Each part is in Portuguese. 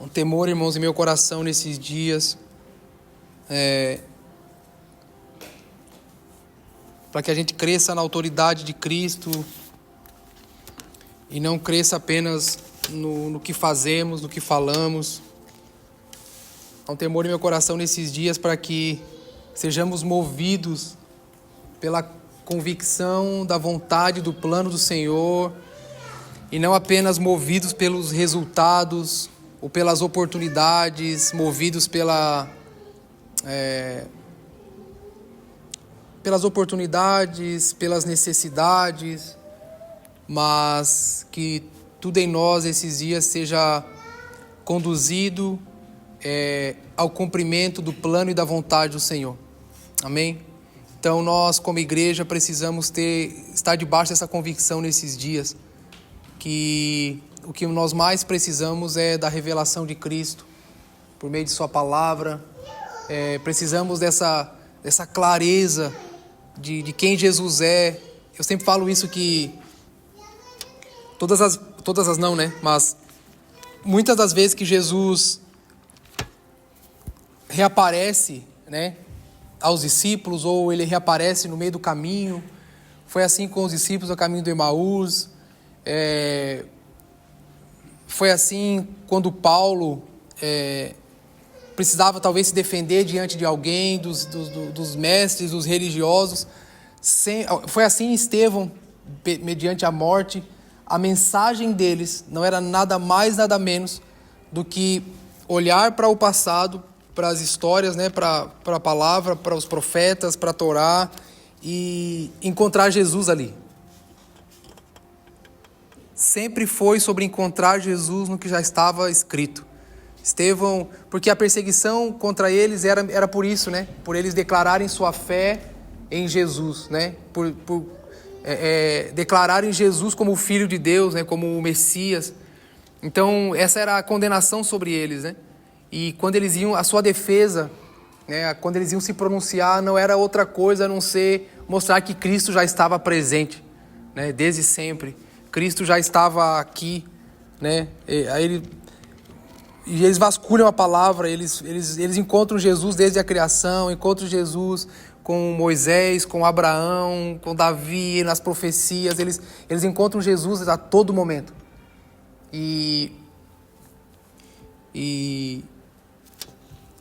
Um temor, irmãos, em meu coração nesses dias, para que a gente cresça na autoridade de Cristo e não cresça apenas no que fazemos, no que falamos. Há um temor em meu coração nesses dias para que sejamos movidos pela convicção da vontade, do plano do Senhor, e não apenas movidos pelos resultados ou pelas oportunidades, movidos pelas oportunidades, pelas necessidades, mas que tudo em nós esses dias seja conduzido ao cumprimento do plano e da vontade do Senhor. Amém? Então nós, como igreja, precisamos estar debaixo dessa convicção nesses dias, que o que nós mais precisamos é da revelação de Cristo, por meio de sua palavra. Precisamos dessa clareza de quem Jesus é. Eu sempre falo isso, que todas as não, né? Mas muitas das vezes que Jesus reaparece, né, aos discípulos, ou ele reaparece no meio do caminho. Foi assim com os discípulos no caminho do Emaús. Foi assim quando Paulo precisava talvez se defender diante de alguém, dos mestres, dos religiosos. Foi assim em Estevão, mediante a morte. A mensagem deles não era nada mais, nada menos do que olhar para o passado, para as histórias, né, para a palavra, para os profetas, para a Torá, e encontrar Jesus ali. Sempre foi sobre encontrar Jesus no que já estava escrito. Estevão, porque a perseguição contra eles era por isso, né? Por eles declararem sua fé em Jesus, né? Por declararem Jesus como o Filho de Deus, né? Como o Messias. Então, essa era a condenação sobre eles, né? E quando eles iam, a sua defesa, né? Quando eles iam se pronunciar, não era outra coisa a não ser mostrar que Cristo já estava presente, né? Desde sempre. Cristo já estava aqui, né? E eles vasculham a palavra, eles encontram Jesus desde a criação, encontram Jesus com Moisés, com Abraão, com Davi, nas profecias. Eles encontram Jesus a todo momento. E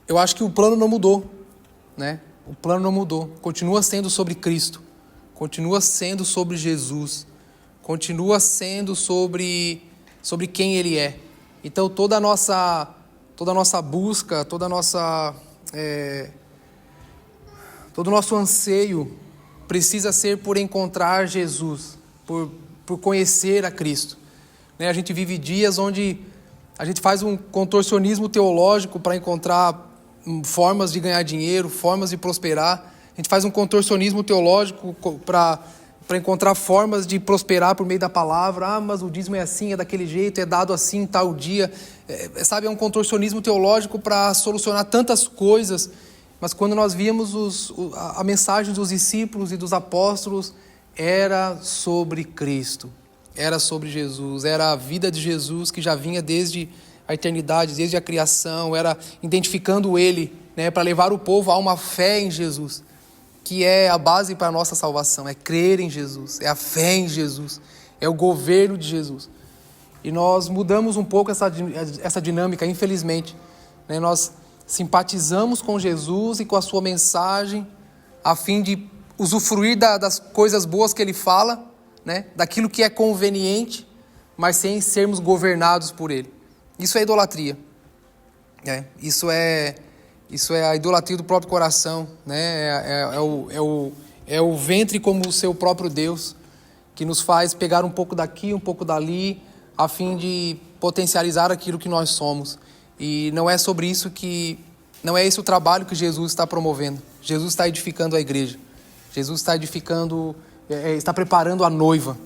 eu acho que o plano não mudou, né? O plano não mudou. Continua sendo sobre Cristo, continua sendo sobre Jesus, continua sendo sobre quem Ele é. Então toda a nossa busca, todo o nosso anseio precisa ser por encontrar Jesus, por conhecer a Cristo. Né? A gente vive dias onde a gente faz um contorcionismo teológico para encontrar formas de ganhar dinheiro, formas de prosperar. A gente faz um contorcionismo teológico para encontrar formas de prosperar por meio da palavra. Mas o dízimo é assim, é daquele jeito, é dado assim, tal dia. É um contorcionismo teológico para solucionar tantas coisas. Mas quando nós víamos a mensagem dos discípulos e dos apóstolos, era sobre Cristo, era sobre Jesus, era a vida de Jesus que já vinha desde a eternidade, desde a criação, era identificando Ele, né, para levar o povo a uma fé em Jesus, que é a base para a nossa salvação, é crer em Jesus, é a fé em Jesus, é o governo de Jesus. E nós mudamos um pouco essa dinâmica, infelizmente, né? Nós simpatizamos com Jesus e com a sua mensagem, a fim de usufruir das coisas boas que Ele fala, né? Daquilo que é conveniente, mas sem sermos governados por Ele. Isso é idolatria. Isso é a idolatria do próprio coração, né? É o ventre como o seu próprio Deus, que nos faz pegar um pouco daqui, um pouco dali, a fim de potencializar aquilo que nós somos. E não é sobre isso não é esse o trabalho que Jesus está promovendo. Jesus está edificando a igreja. Jesus está está preparando a noiva.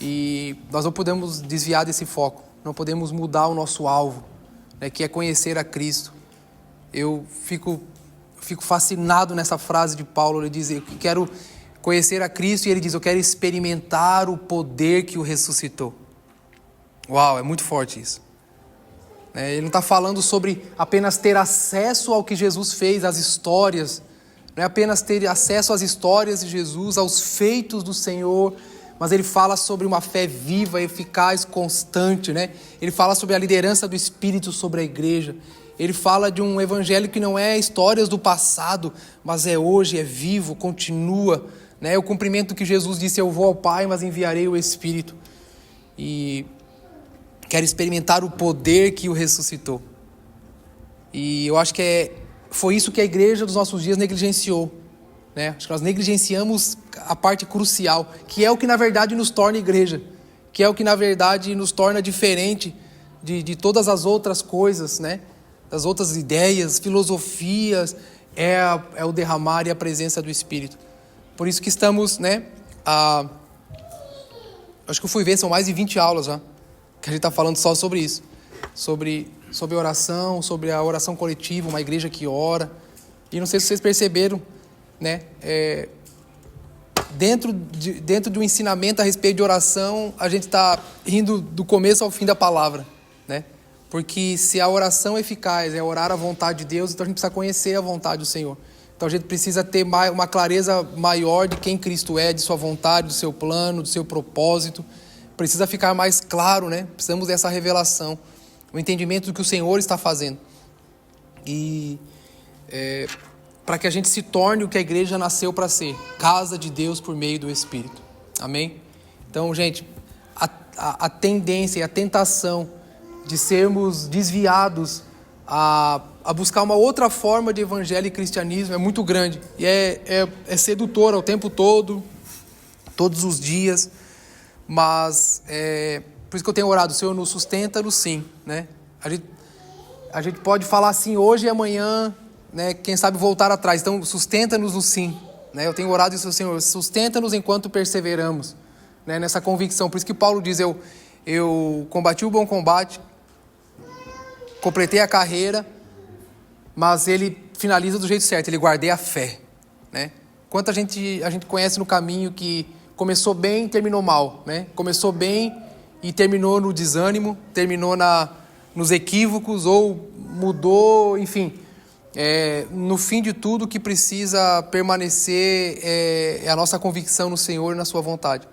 E nós não podemos desviar desse foco. Não podemos mudar o nosso alvo, né, que é conhecer a Cristo. Eu fico fascinado nessa frase de Paulo. Ele diz: eu quero conhecer a Cristo, e ele diz: eu quero experimentar o poder que o ressuscitou. Uau, é muito forte isso. Ele não está falando sobre apenas ter acesso ao que Jesus fez, às histórias. Não é apenas ter acesso às histórias de Jesus, aos feitos do Senhor, mas ele fala sobre uma fé viva, eficaz, constante. Ele fala sobre a liderança do Espírito sobre a igreja. Ele fala de um evangelho que não é histórias do passado, mas é hoje, é vivo, continua. O cumprimento que Jesus disse: eu vou ao Pai, mas enviarei o Espírito. E quero experimentar o poder que o ressuscitou. E eu acho que foi isso que a igreja dos nossos dias negligenciou. Acho que nós negligenciamos a parte crucial, que é o que na verdade nos torna igreja, que é o que na verdade nos torna diferente de todas as outras coisas, das outras ideias, filosofias, é o derramar e a presença do Espírito. Por isso que estamos, acho que eu fui ver, são mais de 20 aulas já, que a gente está falando só sobre isso, sobre oração, sobre a oração coletiva, uma igreja que ora. E não sei se vocês perceberam, dentro de um ensinamento a respeito de oração, a gente está indo do começo ao fim da palavra, porque se a oração eficaz é orar a vontade de Deus, então a gente precisa conhecer a vontade do Senhor. Então a gente precisa ter uma clareza maior de quem Cristo é, de sua vontade, do seu plano, do seu propósito. Precisa ficar mais claro, Precisamos dessa revelação, o entendimento do que o Senhor está fazendo. E para que a gente se torne o que a igreja nasceu para ser, casa de Deus por meio do Espírito. Amém? Então, gente, a tendência e a tentação de sermos desviados a buscar uma outra forma de evangelho e cristianismo é muito grande. E é sedutora o tempo todo, todos os dias. Mas, por isso que eu tenho orado: Senhor, nos sustenta-nos sim. A gente pode falar assim hoje e amanhã, quem sabe voltar atrás. Então, sustenta-nos no sim. Eu tenho orado isso: Senhor, sustenta-nos enquanto perseveramos, nessa convicção. Por isso que Paulo diz: eu combati o bom combate, completei a carreira, mas ele finaliza do jeito certo, ele guardei a fé. Quanta gente a gente conhece no caminho que começou bem e terminou mal, Começou bem e terminou no desânimo, terminou nos equívocos ou mudou, enfim. No fim de tudo, o que precisa permanecer é a nossa convicção no Senhor e na sua vontade.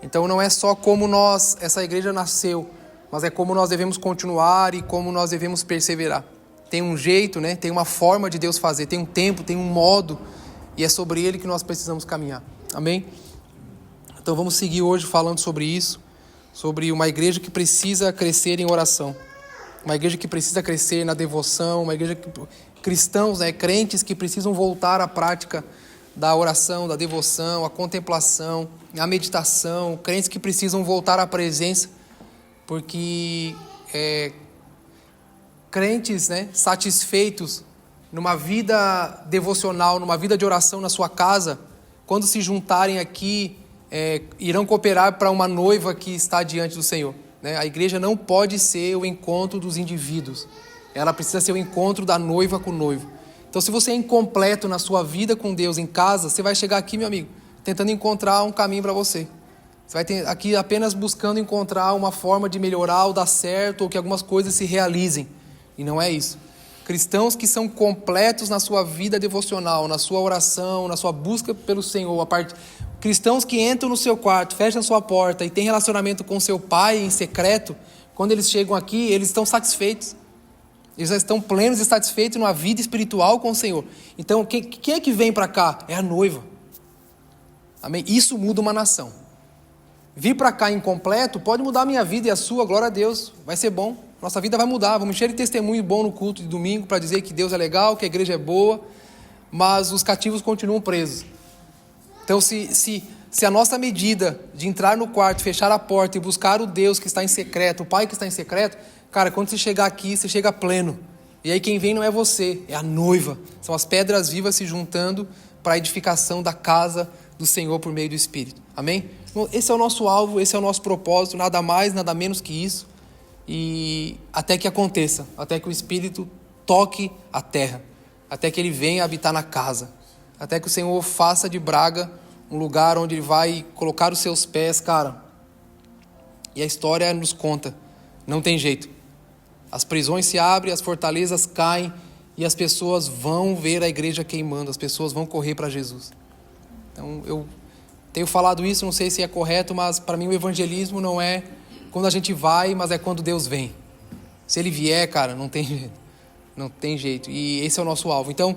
Então não é só como essa igreja nasceu, mas é como nós devemos continuar e como nós devemos perseverar. Tem um jeito, tem uma forma de Deus fazer, tem um tempo, tem um modo, e é sobre ele que nós precisamos caminhar. Amém? Então vamos seguir hoje falando sobre isso, sobre uma igreja que precisa crescer em oração, uma igreja que precisa crescer na devoção, uma igreja cristãos, crentes que precisam voltar à prática da oração, da devoção, a contemplação, a meditação, crentes que precisam voltar à presença, porque crentes, satisfeitos numa vida devocional, numa vida de oração na sua casa, quando se juntarem aqui, irão cooperar para uma noiva que está diante do Senhor. A igreja não pode ser o encontro dos indivíduos, ela precisa ser o encontro da noiva com o noivo. Então, se você é incompleto na sua vida com Deus em casa, você vai chegar aqui, meu amigo, tentando encontrar um caminho para você. Você vai ter aqui apenas buscando encontrar uma forma de melhorar ou dar certo, ou que algumas coisas se realizem. E não é isso. Cristãos que são completos na sua vida devocional, na sua oração, na sua busca pelo Senhor. Cristãos que entram no seu quarto, fecham a sua porta e têm relacionamento com seu pai em secreto, quando eles chegam aqui, eles estão satisfeitos. Eles já estão plenos e satisfeitos numa vida espiritual com o Senhor. Então, quem é que vem para cá? É a noiva. Amém? Isso muda uma nação. Vir para cá incompleto pode mudar a minha vida e a sua, glória a Deus. Vai ser bom. Nossa vida vai mudar. Vamos encher de testemunho bom no culto de domingo para dizer que Deus é legal, que a igreja é boa, mas os cativos continuam presos. Então, se a nossa medida de entrar no quarto, fechar a porta e buscar o Deus que está em secreto, o Pai que está em secreto, cara, quando você chegar aqui, você chega pleno. E aí quem vem não é você, é a noiva. São as pedras vivas se juntando para a edificação da casa do Senhor por meio do Espírito. Amém? Então, esse é o nosso alvo, esse é o nosso propósito, nada mais, nada menos que isso. E até que aconteça, até que o Espírito toque a terra, até que ele venha habitar na casa, até que o Senhor faça de Braga um lugar onde ele vai colocar os seus pés, cara. E a história nos conta, não tem jeito. As prisões se abrem, as fortalezas caem e as pessoas vão ver a igreja queimando, as pessoas vão correr para Jesus. Então, eu tenho falado isso, não sei se é correto, mas para mim o evangelismo não é quando a gente vai, mas é quando Deus vem. Se Ele vier, cara, não tem jeito. Não tem jeito. E esse é o nosso alvo. Então,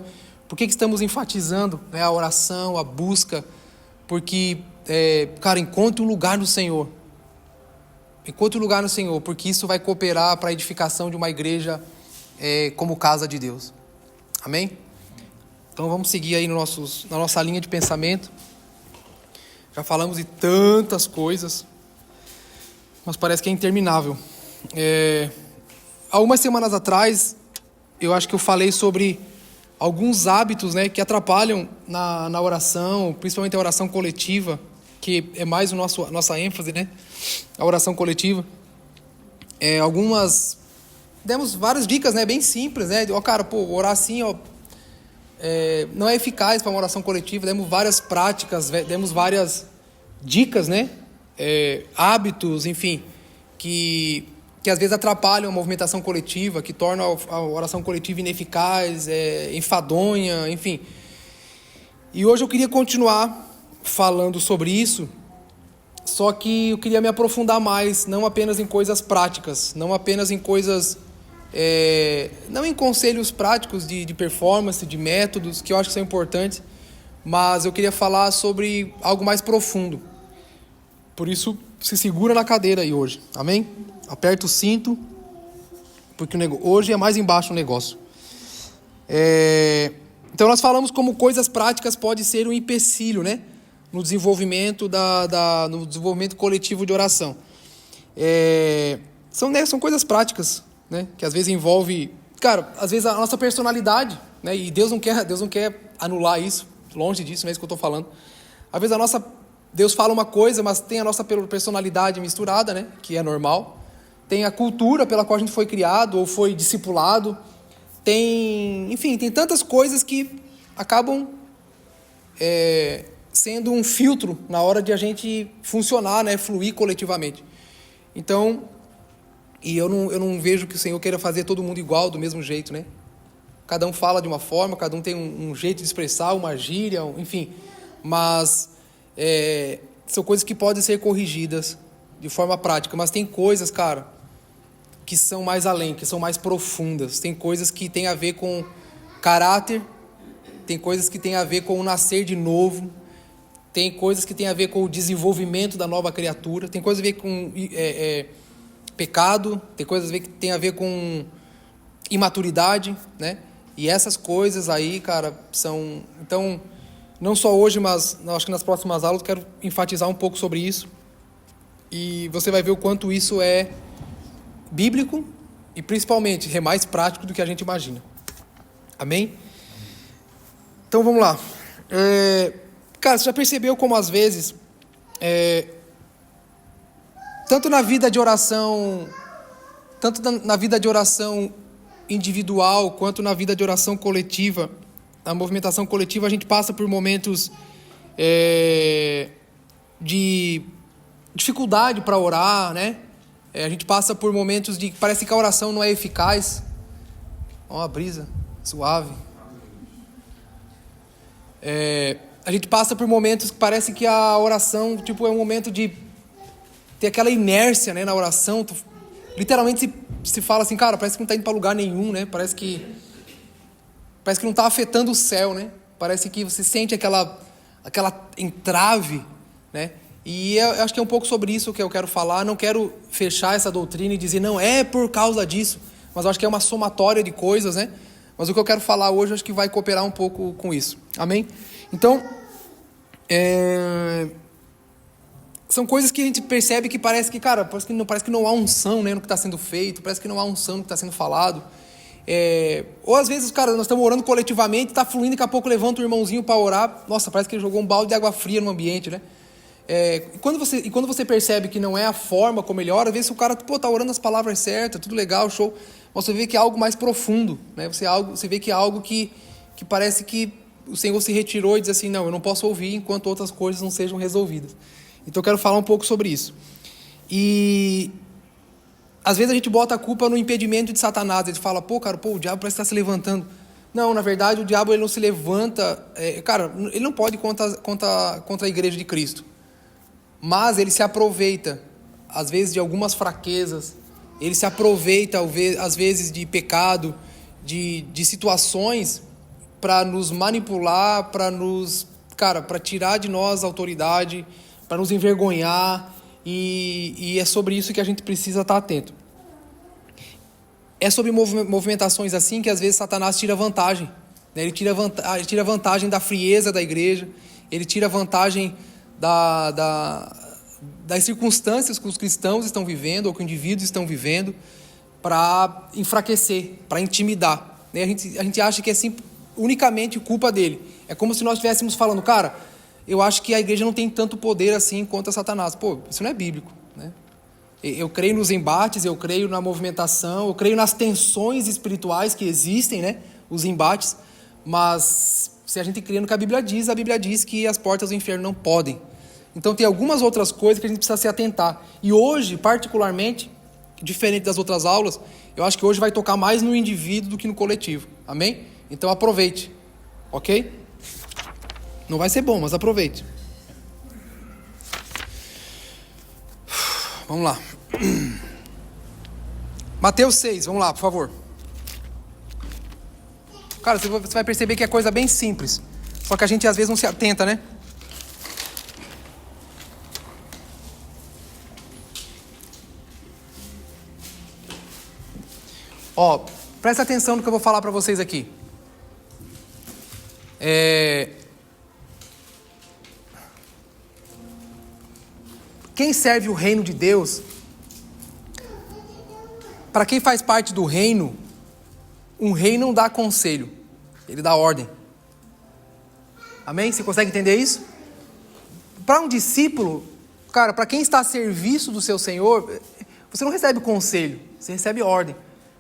por que estamos enfatizando, né, a oração, a busca? Porque, cara, encontre um lugar no Senhor. Encontre um lugar no Senhor, porque isso vai cooperar para a edificação de uma igreja como casa de Deus. Amém? Então vamos seguir aí na nossa linha de pensamento. Já falamos de tantas coisas, mas parece que é interminável. Algumas semanas atrás, eu acho que eu falei sobre alguns hábitos, né, que atrapalham na oração, principalmente a oração coletiva, que é mais a nossa ênfase, né? A oração coletiva. Demos várias dicas, né, bem simples, né? Cara, orar assim, não é eficaz para uma oração coletiva. Demos várias práticas, demos várias dicas, né? Hábitos, enfim, que às vezes atrapalham a movimentação coletiva, que tornam a oração coletiva ineficaz, enfadonha, enfim. E hoje eu queria continuar falando sobre isso, só que eu queria me aprofundar mais, não apenas em coisas práticas, não apenas em coisas... não em conselhos práticos de performance, de métodos, que eu acho que são importantes, mas eu queria falar sobre algo mais profundo. Por isso, se segura na cadeira aí hoje, amém? Aperta o cinto, porque hoje é mais embaixo o negócio. Então nós falamos como coisas práticas podem ser um empecilho, né? No desenvolvimento no desenvolvimento coletivo de oração. São coisas práticas, né? Que às vezes envolve, cara, às vezes a nossa personalidade, né? E Deus não quer anular isso, longe disso, não é isso que eu estou falando. Às vezes Deus fala uma coisa, mas tem a nossa personalidade misturada, né? Que é normal. Tem a cultura pela qual a gente foi criado ou foi discipulado. Enfim, tem tantas coisas que acabam sendo um filtro na hora de a gente funcionar, né? Fluir coletivamente. Então, eu não vejo que o Senhor queira fazer todo mundo igual, do mesmo jeito, né? Cada um fala de uma forma, cada um tem um jeito de expressar, uma gíria, enfim. Mas são coisas que podem ser corrigidas de forma prática. Mas tem coisas, cara, que são mais além, que são mais profundas. Tem coisas que têm a ver com caráter, tem coisas que têm a ver com o nascer de novo, tem coisas que têm a ver com o desenvolvimento da nova criatura, tem coisas a ver com pecado, tem coisas que têm a ver com imaturidade, né? E essas coisas aí, cara, são... Então, não só hoje, mas acho que nas próximas aulas eu quero enfatizar um pouco sobre isso. E você vai ver o quanto isso é bíblico e, principalmente, é mais prático do que a gente imagina. Amém? Então, vamos lá. Cara, você já percebeu como, às vezes, tanto na vida de oração individual, quanto na vida de oração coletiva, na movimentação coletiva, a gente passa por momentos de dificuldade para orar, né? A gente passa por momentos de... Parece que a oração não é eficaz. Ó, uma brisa suave. A gente passa por momentos que parece que a oração, é um momento de ter aquela inércia, né, na oração. Literalmente se fala assim, cara, parece que não está indo para lugar nenhum, né? Parece que não está afetando o céu, né? Parece que você sente aquela entrave, né? E eu acho que é um pouco sobre isso que eu quero falar. Não quero fechar essa doutrina e dizer, não, é por causa disso. Mas eu acho que é uma somatória de coisas, né? Mas o que eu quero falar hoje, eu acho que vai cooperar um pouco com isso. Amém? Então, são coisas que a gente percebe que parece que não há unção, né, no que está sendo feito, parece que não há unção no que está sendo falado. Ou às vezes, cara, nós estamos orando coletivamente, está fluindo, daqui a pouco levanta o irmãozinho para orar, nossa, parece que ele jogou um balde de água fria no ambiente, né? E quando você percebe que não é a forma como ele ora, às vezes o cara está orando as palavras certas, tudo legal, show, mas você vê que é algo mais profundo, né? Você vê que é algo que parece que o Senhor se retirou e diz assim, não, eu não posso ouvir enquanto outras coisas não sejam resolvidas. Então eu quero falar um pouco sobre isso. E Às vezes a gente bota a culpa no impedimento de Satanás. Ele fala, cara, o diabo parece estar se levantando. Não, na verdade, o diabo ele não se levanta... ele não pode contra a igreja de Cristo. Mas ele se aproveita, às vezes, de algumas fraquezas. Ele se aproveita, às vezes, de pecado, de situações para nos manipular, para tirar de nós a autoridade, para nos envergonhar. E é sobre isso que a gente precisa estar atento. É sobre movimentações assim que às vezes Satanás tira vantagem. Né? Ele tira vantagem da frieza da igreja, ele tira vantagem das circunstâncias que os cristãos estão vivendo ou que os indivíduos estão vivendo para enfraquecer, para intimidar. Né? A gente acha que é unicamente culpa dele. É como se nós estivéssemos falando, cara, eu acho que a igreja não tem tanto poder assim quanto a Satanás. Isso não é bíblico, né? Eu creio nos embates, eu creio na movimentação, eu creio nas tensões espirituais que existem, né? Os embates, mas se a gente crê no que a Bíblia diz que as portas do inferno não podem. Então tem algumas outras coisas que a gente precisa se atentar. E hoje, particularmente, diferente das outras aulas, eu acho que hoje vai tocar mais no indivíduo do que no coletivo. Amém? Então aproveite, ok? Não vai ser bom, mas aproveite. Vamos lá. Mateus 6, vamos lá, por favor. Cara, você vai perceber que é coisa bem simples. Só que a gente às vezes não se atenta, né? Presta atenção no que eu vou falar para vocês aqui. Quem serve o reino de Deus, para quem faz parte do reino, um rei não dá conselho, ele dá ordem. Amém? Você consegue entender isso? Para um discípulo, cara, para quem está a serviço do seu Senhor, você não recebe conselho, você recebe ordem.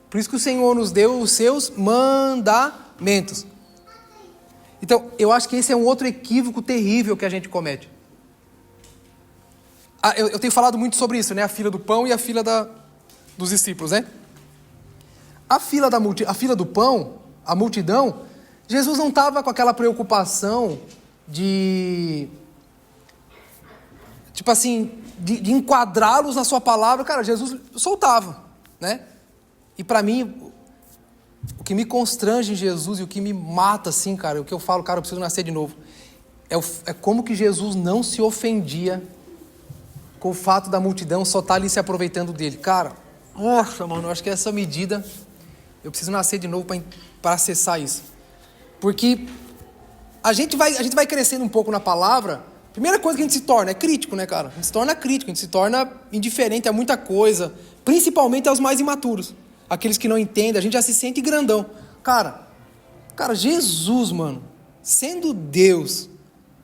Por isso que o Senhor nos deu os seus mandamentos. Então, eu acho que esse é um outro equívoco terrível que a gente comete. Eu tenho falado muito sobre isso, né? A fila do pão e a fila dos discípulos, né? A fila do pão, a multidão, Jesus não estava com aquela preocupação de enquadrá-los na sua palavra. Cara, Jesus soltava, né? E para mim, o que me constrange em Jesus e o que me mata, assim, cara, o que eu falo, cara, eu preciso nascer de novo, é como que Jesus não se ofendia com o fato da multidão só estar ali se aproveitando dele. Cara, nossa, mano, eu acho que essa medida, eu preciso nascer de novo para acessar isso. Porque a gente vai crescendo um pouco na palavra. Primeira coisa que a gente se torna é crítico, né, cara? A gente se torna crítico, a gente se torna indiferente a muita coisa, principalmente aos mais imaturos. Aqueles que não entendem, a gente já se sente grandão. Cara, Jesus, mano, sendo Deus,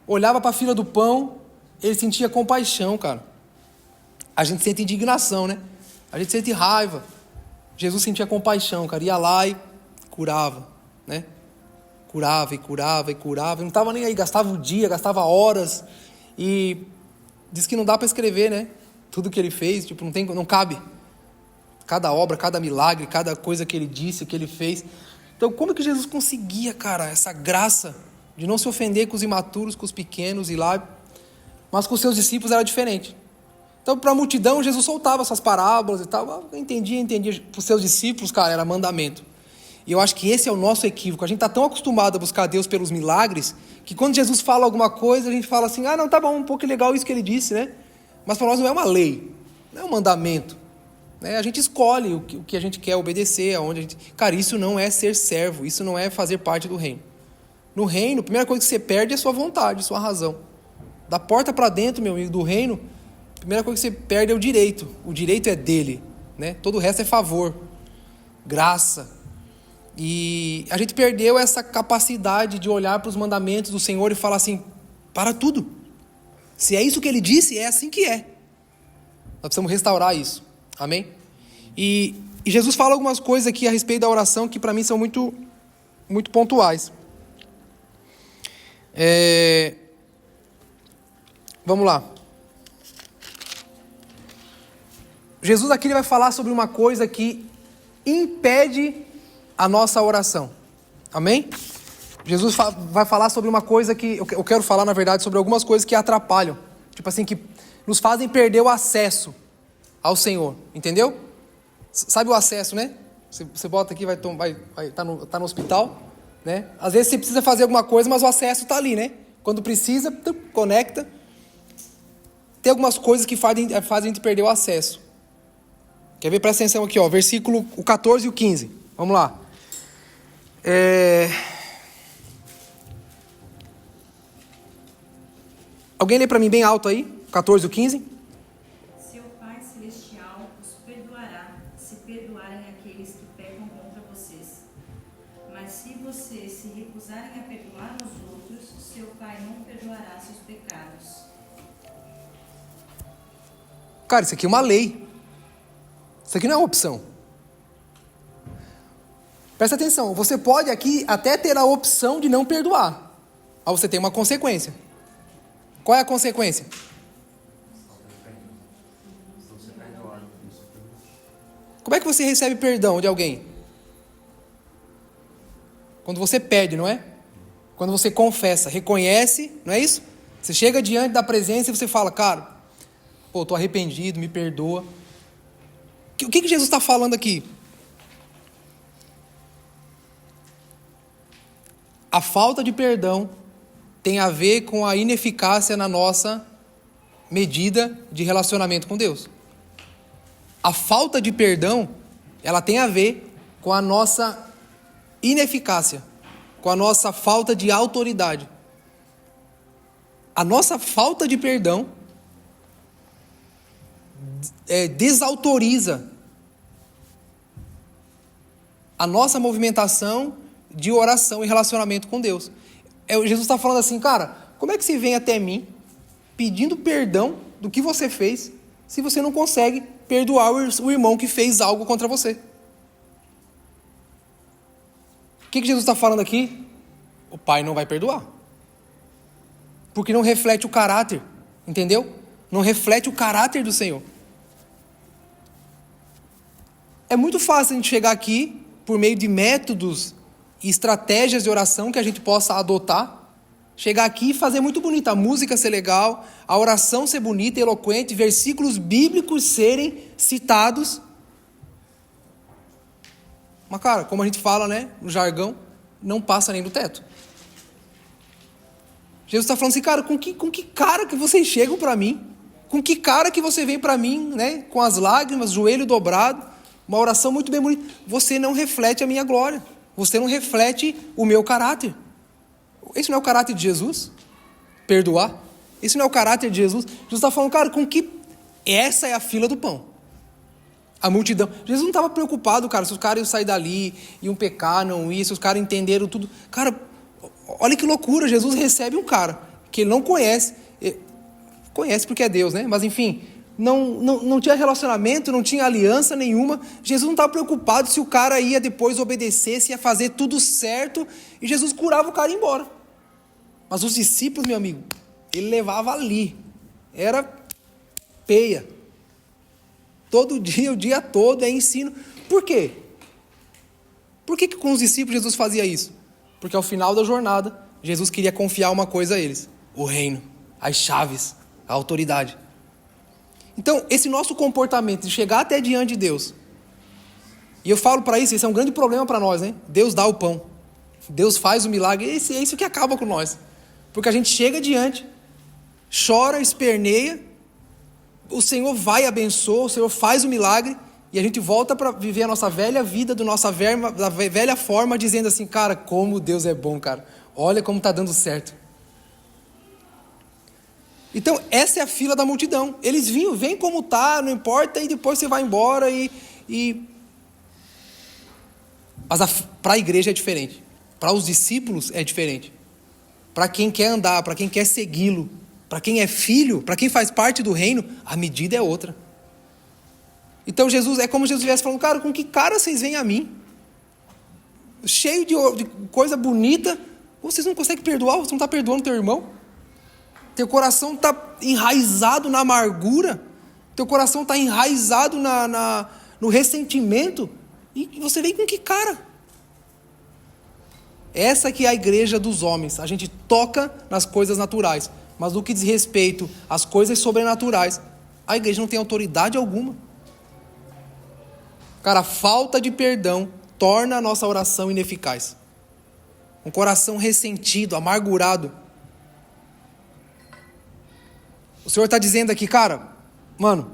olhava para a fila do pão, ele sentia compaixão, cara. A gente sente indignação, né? A gente sente raiva. Jesus sentia compaixão, cara. Ia lá e curava, né? Curava. Não estava nem aí. Gastava o dia, gastava horas. E diz que não dá para escrever, né? Tudo que ele fez, não cabe. Cada obra, cada milagre, cada coisa que ele disse, que ele fez. Então, como que Jesus conseguia, cara, essa graça de não se ofender com os imaturos, com os pequenos e lá, mas com os seus discípulos era diferente. Então, para a multidão, Jesus soltava essas parábolas e tal. Eu entendia. Para os seus discípulos, cara, era mandamento. E eu acho que esse é o nosso equívoco. A gente está tão acostumado a buscar Deus pelos milagres, que quando Jesus fala alguma coisa, a gente fala assim, não, tá bom, um pouco legal isso que ele disse, né? Mas para nós não é uma lei, não é um mandamento. Né? A gente escolhe o que a gente quer obedecer, aonde a gente... Cara, isso não é ser servo, isso não é fazer parte do reino. No reino, a primeira coisa que você perde é sua vontade, sua razão. Da porta para dentro, meu amigo, do reino, a primeira coisa que você perde é o direito. O direito é dele, né? Todo o resto é favor, graça. E a gente perdeu essa capacidade de olhar para os mandamentos do Senhor e falar assim, para tudo. Se é isso que ele disse, é assim que é. Nós precisamos restaurar isso. Amém? E Jesus fala algumas coisas aqui a respeito da oração que para mim são muito, muito pontuais. Vamos lá. Jesus aqui ele vai falar sobre uma coisa que impede a nossa oração. Amém? Jesus vai falar sobre uma coisa que... Eu quero falar, na verdade, sobre algumas coisas que atrapalham. Tipo assim, que nos fazem perder o acesso ao Senhor. Entendeu? Sabe o acesso, né? Você bota aqui, tá no hospital, né? Às vezes você precisa fazer alguma coisa, mas o acesso está ali, né? Quando precisa, conecta. Tem algumas coisas que fazem a gente perder o acesso. Quer ver? Presta atenção aqui, ó, versículo 14 e o 15. Vamos lá. Alguém lê para mim bem alto aí? 14 e o 15. Seu Pai Celestial os perdoará, se perdoarem aqueles que pecam contra vocês. Mas se vocês se recusarem a perdoar aos outros, seu Pai não perdoará seus pecados. Cara, isso aqui é uma lei. Isso aqui não é uma opção. Presta atenção, você pode aqui até ter a opção de não perdoar, mas você tem uma consequência. Qual é a consequência? Como é que você recebe perdão de alguém? Quando você pede, não é? Quando você confessa, reconhece, não é isso? Você chega diante da presença e você fala, cara, pô, estou arrependido, me perdoa. O que Jesus está falando aqui? A falta de perdão tem a ver com a ineficácia na nossa medida de relacionamento com Deus. A falta de perdão, ela tem a ver com a nossa ineficácia, com a nossa falta de autoridade. A nossa falta de perdão desautoriza a nossa movimentação de oração e relacionamento com Deus. Jesus está falando assim, cara, como é que você vem até mim pedindo perdão do que você fez se você não consegue perdoar o irmão que fez algo contra você? O que Jesus está falando aqui? O Pai não vai perdoar. Porque não reflete o caráter, entendeu? Não reflete o caráter do Senhor. É muito fácil a gente chegar aqui por meio de métodos e estratégias de oração que a gente possa adotar, chegar aqui e fazer muito bonito, a música ser legal, a oração ser bonita, eloquente, versículos bíblicos serem citados. Mas, cara, como a gente fala, né, no jargão, não passa nem do teto. Jesus está falando assim, cara, com que cara que vocês chegam para mim? Com que cara que você vem para mim, né, com as lágrimas, joelho dobrado, uma oração muito bem bonita. Você não reflete a minha glória. Você não reflete o meu caráter. Esse não é o caráter de Jesus? Perdoar? Esse não é o caráter de Jesus? Jesus está falando, cara, com que... Essa é a fila do pão. A multidão. Jesus não estava preocupado, cara, se os caras iam sair dali, iam pecar, não iam, se os caras entenderam tudo. Cara, olha que loucura. Jesus recebe um cara que ele não conhece. Conhece porque é Deus, né? Mas enfim... Não tinha relacionamento, não tinha aliança nenhuma. Jesus não estava preocupado se o cara ia depois obedecer, se ia fazer tudo certo. E Jesus curava o cara e ia embora. Mas os discípulos, meu amigo, ele levava ali. Era peia. Todo dia, o dia todo, é ensino. Por quê? Por que com os discípulos Jesus fazia isso? Porque ao final da jornada, Jesus queria confiar uma coisa a eles. O reino, as chaves, a autoridade. Então, esse nosso comportamento de chegar até diante de Deus, e eu falo para isso, esse é um grande problema para nós, né? Deus dá o pão, Deus faz o milagre, é isso que acaba com nós. Porque a gente chega diante, chora, esperneia, o Senhor vai e abençoa, o Senhor faz o milagre, e a gente volta para viver a nossa velha vida, da velha forma, dizendo assim, cara, como Deus é bom, cara, olha como está dando certo. Então, essa é a fila da multidão. Eles vinham, vem como tá, não importa, e depois você vai embora Mas para a igreja é diferente. Para os discípulos é diferente. Para quem quer andar, para quem quer segui-lo, para quem é filho, para quem faz parte do reino, a medida é outra. Então, Jesus, é como se Jesus estivesse falando, cara, com que cara vocês vêm a mim? Cheio de coisa bonita, vocês não conseguem perdoar, você não está perdoando teu irmão? Teu coração está enraizado na amargura, Teu coração está enraizado no ressentimento. E você vem com que cara? Essa que é a igreja dos homens. A gente toca nas coisas naturais. Mas no que diz respeito às coisas sobrenaturais, a igreja não tem autoridade alguma. Cara, a falta de perdão torna a nossa oração ineficaz. Um coração ressentido, amargurado. O Senhor está dizendo aqui, cara, mano,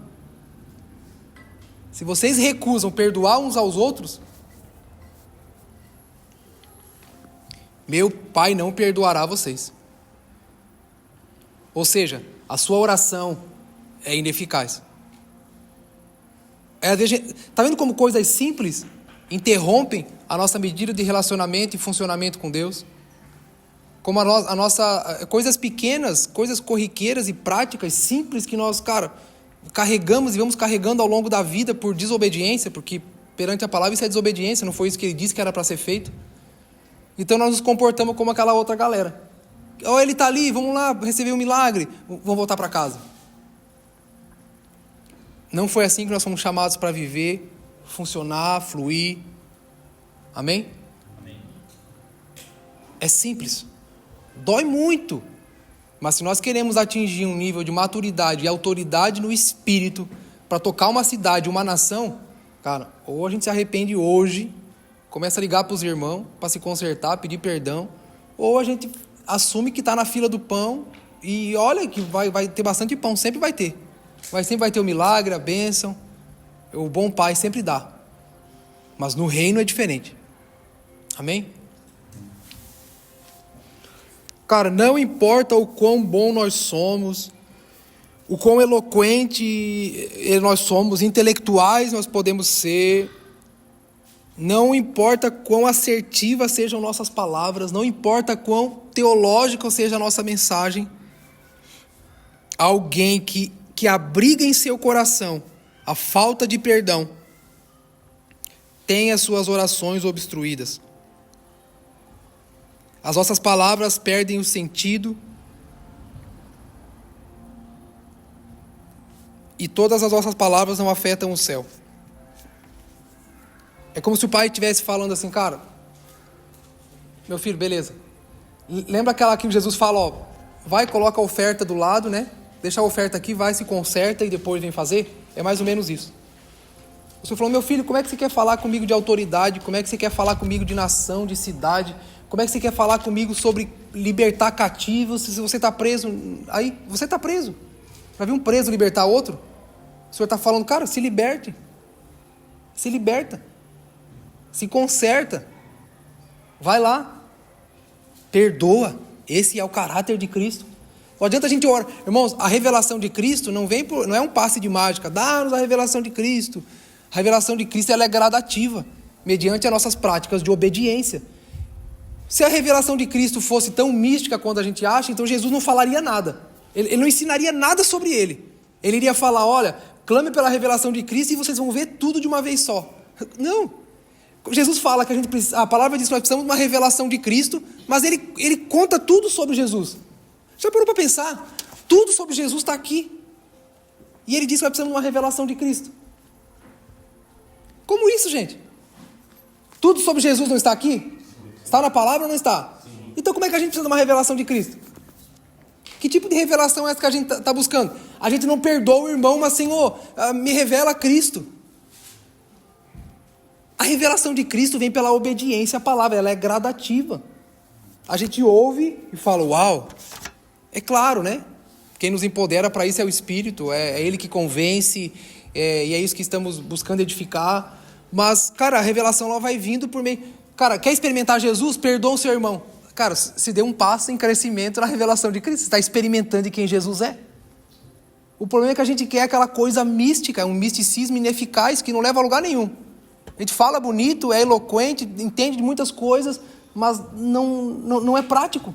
se vocês recusam perdoar uns aos outros, meu Pai não perdoará vocês. Ou seja, a sua oração é ineficaz. Está vendo como coisas simples interrompem a nossa medida de relacionamento e funcionamento com Deus? Como a nossa coisas pequenas, coisas corriqueiras e práticas, simples, que nós, cara, carregamos e vamos carregando ao longo da vida por desobediência, porque perante a palavra isso é desobediência, não foi isso que ele disse que era para ser feito. Então nós nos comportamos como aquela outra galera. Ó, ele está ali, vamos lá receber um milagre, vamos voltar para casa. Não foi assim que nós fomos chamados para viver, funcionar, fluir. Amém? Amém. É simples. Dói muito. Mas se nós queremos atingir um nível de maturidade e autoridade no espírito para tocar uma cidade, uma nação, cara, ou a gente se arrepende hoje, começa a ligar para os irmãos para se consertar, pedir perdão, ou a gente assume que está na fila do pão e olha que vai ter bastante pão, sempre vai ter. Sempre vai ter o milagre, a bênção. O bom pai sempre dá. Mas no reino é diferente. Amém? Cara, não importa o quão bom nós somos, o quão eloquente nós somos, intelectuais nós podemos ser, não importa quão assertivas sejam nossas palavras, não importa quão teológica seja a nossa mensagem, alguém que abriga em seu coração a falta de perdão tem as suas orações obstruídas. As nossas palavras perdem o sentido e todas as nossas palavras não afetam o céu. É como se o pai estivesse falando assim, cara, meu filho, beleza. Lembra aquela que Jesus fala, ó, vai, coloca a oferta do lado, né? Deixa a oferta aqui, vai, se conserta e depois vem fazer. É mais ou menos isso. O Senhor falou, meu filho, como é que você quer falar comigo de autoridade? Como é que você quer falar comigo de nação, de cidade? Como é que você quer falar comigo sobre libertar cativos? Se você está preso, aí você está preso. Já viu um preso libertar outro? O Senhor está falando, cara, se liberte. Se liberta. Se conserta. Vai lá. Perdoa. Esse é o caráter de Cristo. Não adianta a gente orar. Irmãos, a revelação de Cristo não é um passe de mágica. Dá-nos a revelação de Cristo. A revelação de Cristo ela é gradativa, mediante as nossas práticas de obediência. Se a revelação de Cristo fosse tão mística quanto a gente acha, então Jesus não falaria nada. Ele não ensinaria nada sobre ele. Ele iria falar, olha, clame pela revelação de Cristo e vocês vão ver tudo de uma vez só. Não. Jesus fala que a palavra diz que nós precisamos de uma revelação de Cristo, mas ele conta tudo sobre Jesus. Já parou para pensar? Tudo sobre Jesus está aqui. E ele diz que nós precisamos de uma revelação de Cristo. Como isso, gente? Tudo sobre Jesus não está aqui? Está na palavra ou não está? Sim. Então como é que a gente precisa de uma revelação de Cristo? Que tipo de revelação é essa que a gente está buscando? A gente não perdoa o irmão, mas Senhor, me revela Cristo. A revelação de Cristo vem pela obediência à palavra, ela é gradativa. A gente ouve e fala, uau, é claro, né? Quem nos empodera para isso é o Espírito, é Ele que convence, e é isso que estamos buscando edificar. Mas, cara, a revelação ela vai vindo por meio... Cara, quer experimentar Jesus? Perdoa o seu irmão. Cara, se dê um passo em crescimento na revelação de Cristo. Você está experimentando quem Jesus é. O problema é que a gente quer aquela coisa mística, um misticismo ineficaz que não leva a lugar nenhum. A gente fala bonito, é eloquente, entende de muitas coisas, mas não é prático.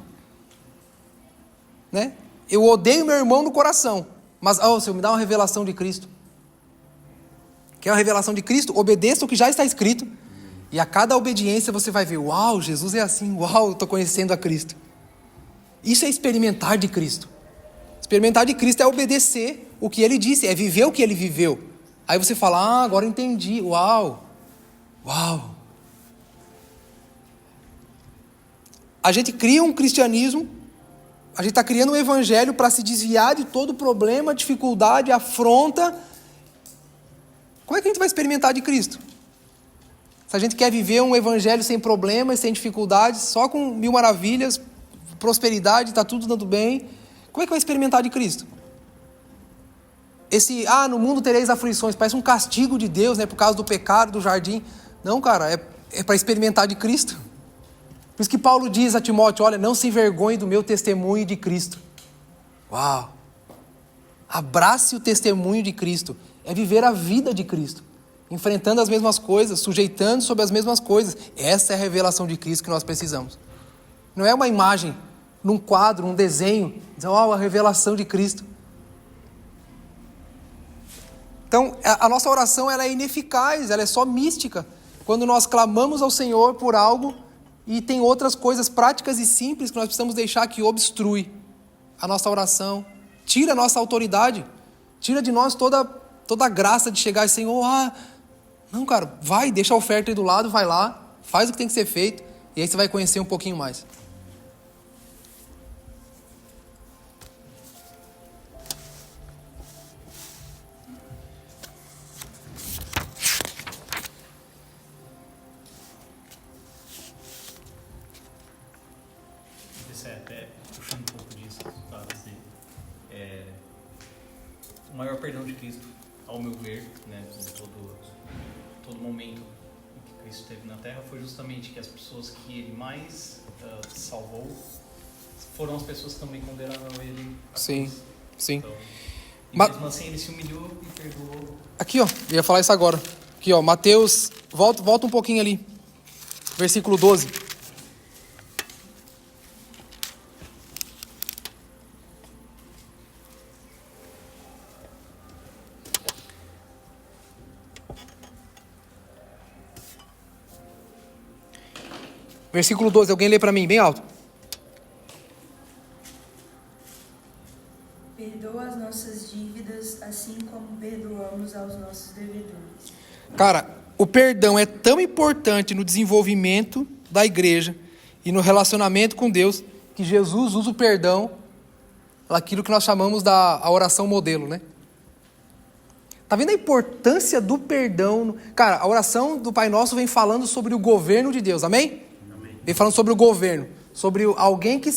Né? Eu odeio meu irmão no coração, mas, Senhor, me dá uma revelação de Cristo. Quer uma revelação de Cristo? Obedeça o que já está escrito. E a cada obediência você vai ver, uau, Jesus é assim, uau, eu estou conhecendo a Cristo. Isso é experimentar de Cristo. Experimentar de Cristo é obedecer o que ele disse, é viver o que ele viveu. Aí você fala, agora eu entendi, uau. A gente cria um cristianismo, a gente está criando um evangelho para se desviar de todo problema, dificuldade, afronta. Como é que a gente vai experimentar de Cristo? Se a gente quer viver um evangelho sem problemas, sem dificuldades, só com 1000 maravilhas, prosperidade, está tudo dando bem, como é que vai experimentar de Cristo? No mundo tereis aflições, parece um castigo de Deus, né, por causa do pecado, do jardim. Não, cara, é para experimentar de Cristo. Por isso que Paulo diz a Timóteo, olha, não se envergonhe do meu testemunho de Cristo. Uau! Abrace o testemunho de Cristo. É viver a vida de Cristo. Enfrentando as mesmas coisas, sujeitando sobre as mesmas coisas. Essa é a revelação de Cristo que nós precisamos. Não é uma imagem, num quadro, um desenho, dizendo, a revelação de Cristo. Então, a nossa oração ela é ineficaz, ela é só mística. Quando nós clamamos ao Senhor por algo e tem outras coisas práticas e simples que nós precisamos deixar que obstrui a nossa oração, tira a nossa autoridade, tira de nós toda a graça de chegar e Senhor, não, cara, vai, deixa a oferta aí do lado, vai lá, faz o que tem que ser feito, e aí você vai conhecer um pouquinho mais. Até puxando um pouco disso, o maior perdão de Cristo, ao meu ver, né, em todo momento em que Cristo esteve na Terra, foi justamente que as pessoas que Ele mais salvou foram as pessoas que também condenaram Ele a Sim, cruz. sim. Então, mesmo assim Ele se humilhou e perdoou. Aqui, eu ia falar isso agora. Aqui, Mateus, volta um pouquinho ali. Versículo 12. Versículo 12, alguém lê para mim, bem alto. Perdoa as nossas dívidas, assim como perdoamos aos nossos devedores. Cara, o perdão é tão importante no desenvolvimento da igreja e no relacionamento com Deus, que Jesus usa o perdão, aquilo que nós chamamos a oração modelo, né? Tá vendo a importância do perdão? Cara, a oração do Pai Nosso vem falando sobre o governo de Deus, amém? Vem falando sobre o governo, sobre alguém que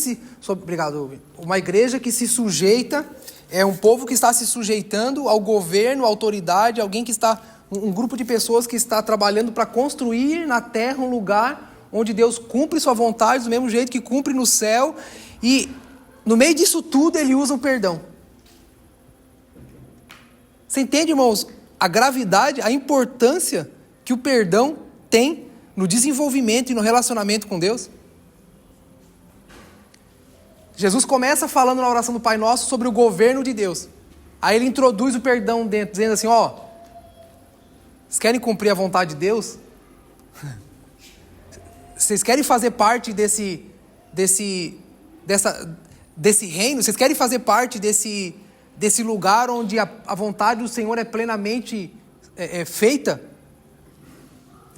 obrigado, uma igreja que se sujeita, é um povo que está se sujeitando ao governo, à autoridade, alguém que está, um grupo de pessoas que está trabalhando para construir na terra um lugar onde Deus cumpre sua vontade do mesmo jeito que cumpre no céu, e no meio disso tudo ele usa o perdão. Você entende, irmãos, a gravidade, a importância que o perdão tem no desenvolvimento e no relacionamento com Deus? Jesus começa falando na oração do Pai Nosso sobre o governo de Deus. Aí ele introduz o perdão dentro, dizendo assim, vocês querem cumprir a vontade de Deus? Vocês querem fazer parte desse reino? Vocês querem fazer parte desse lugar onde a vontade do Senhor é plenamente feita?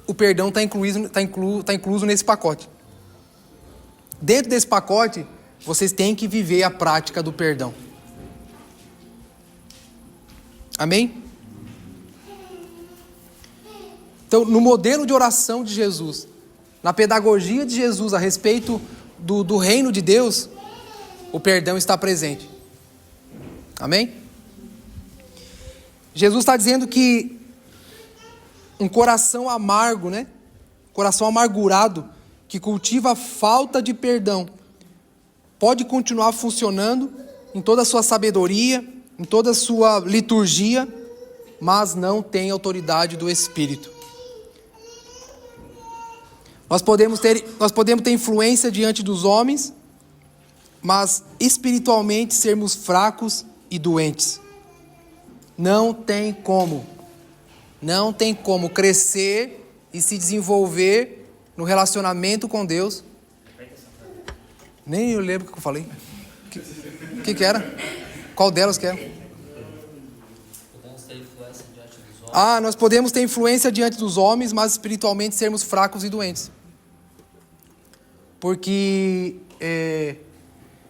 O perdão está incluso nesse pacote. Dentro desse pacote, vocês têm que viver a prática do perdão. Amém? Então, no modelo de oração de Jesus, na pedagogia de Jesus a respeito do reino de Deus, o perdão está presente. Amém? Jesus está dizendo que um coração amargo, né? Coração amargurado, que cultiva a falta de perdão, pode continuar funcionando em toda a sua sabedoria, em toda a sua liturgia, mas não tem autoridade do Espírito. Nós podemos ter influência diante dos homens, mas espiritualmente sermos fracos e doentes. Não tem como crescer e se desenvolver no relacionamento com Deus. Nem eu lembro o que eu falei. O que era? Qual delas que era? Nós podemos ter influência diante dos homens, mas espiritualmente sermos fracos e doentes. Porque,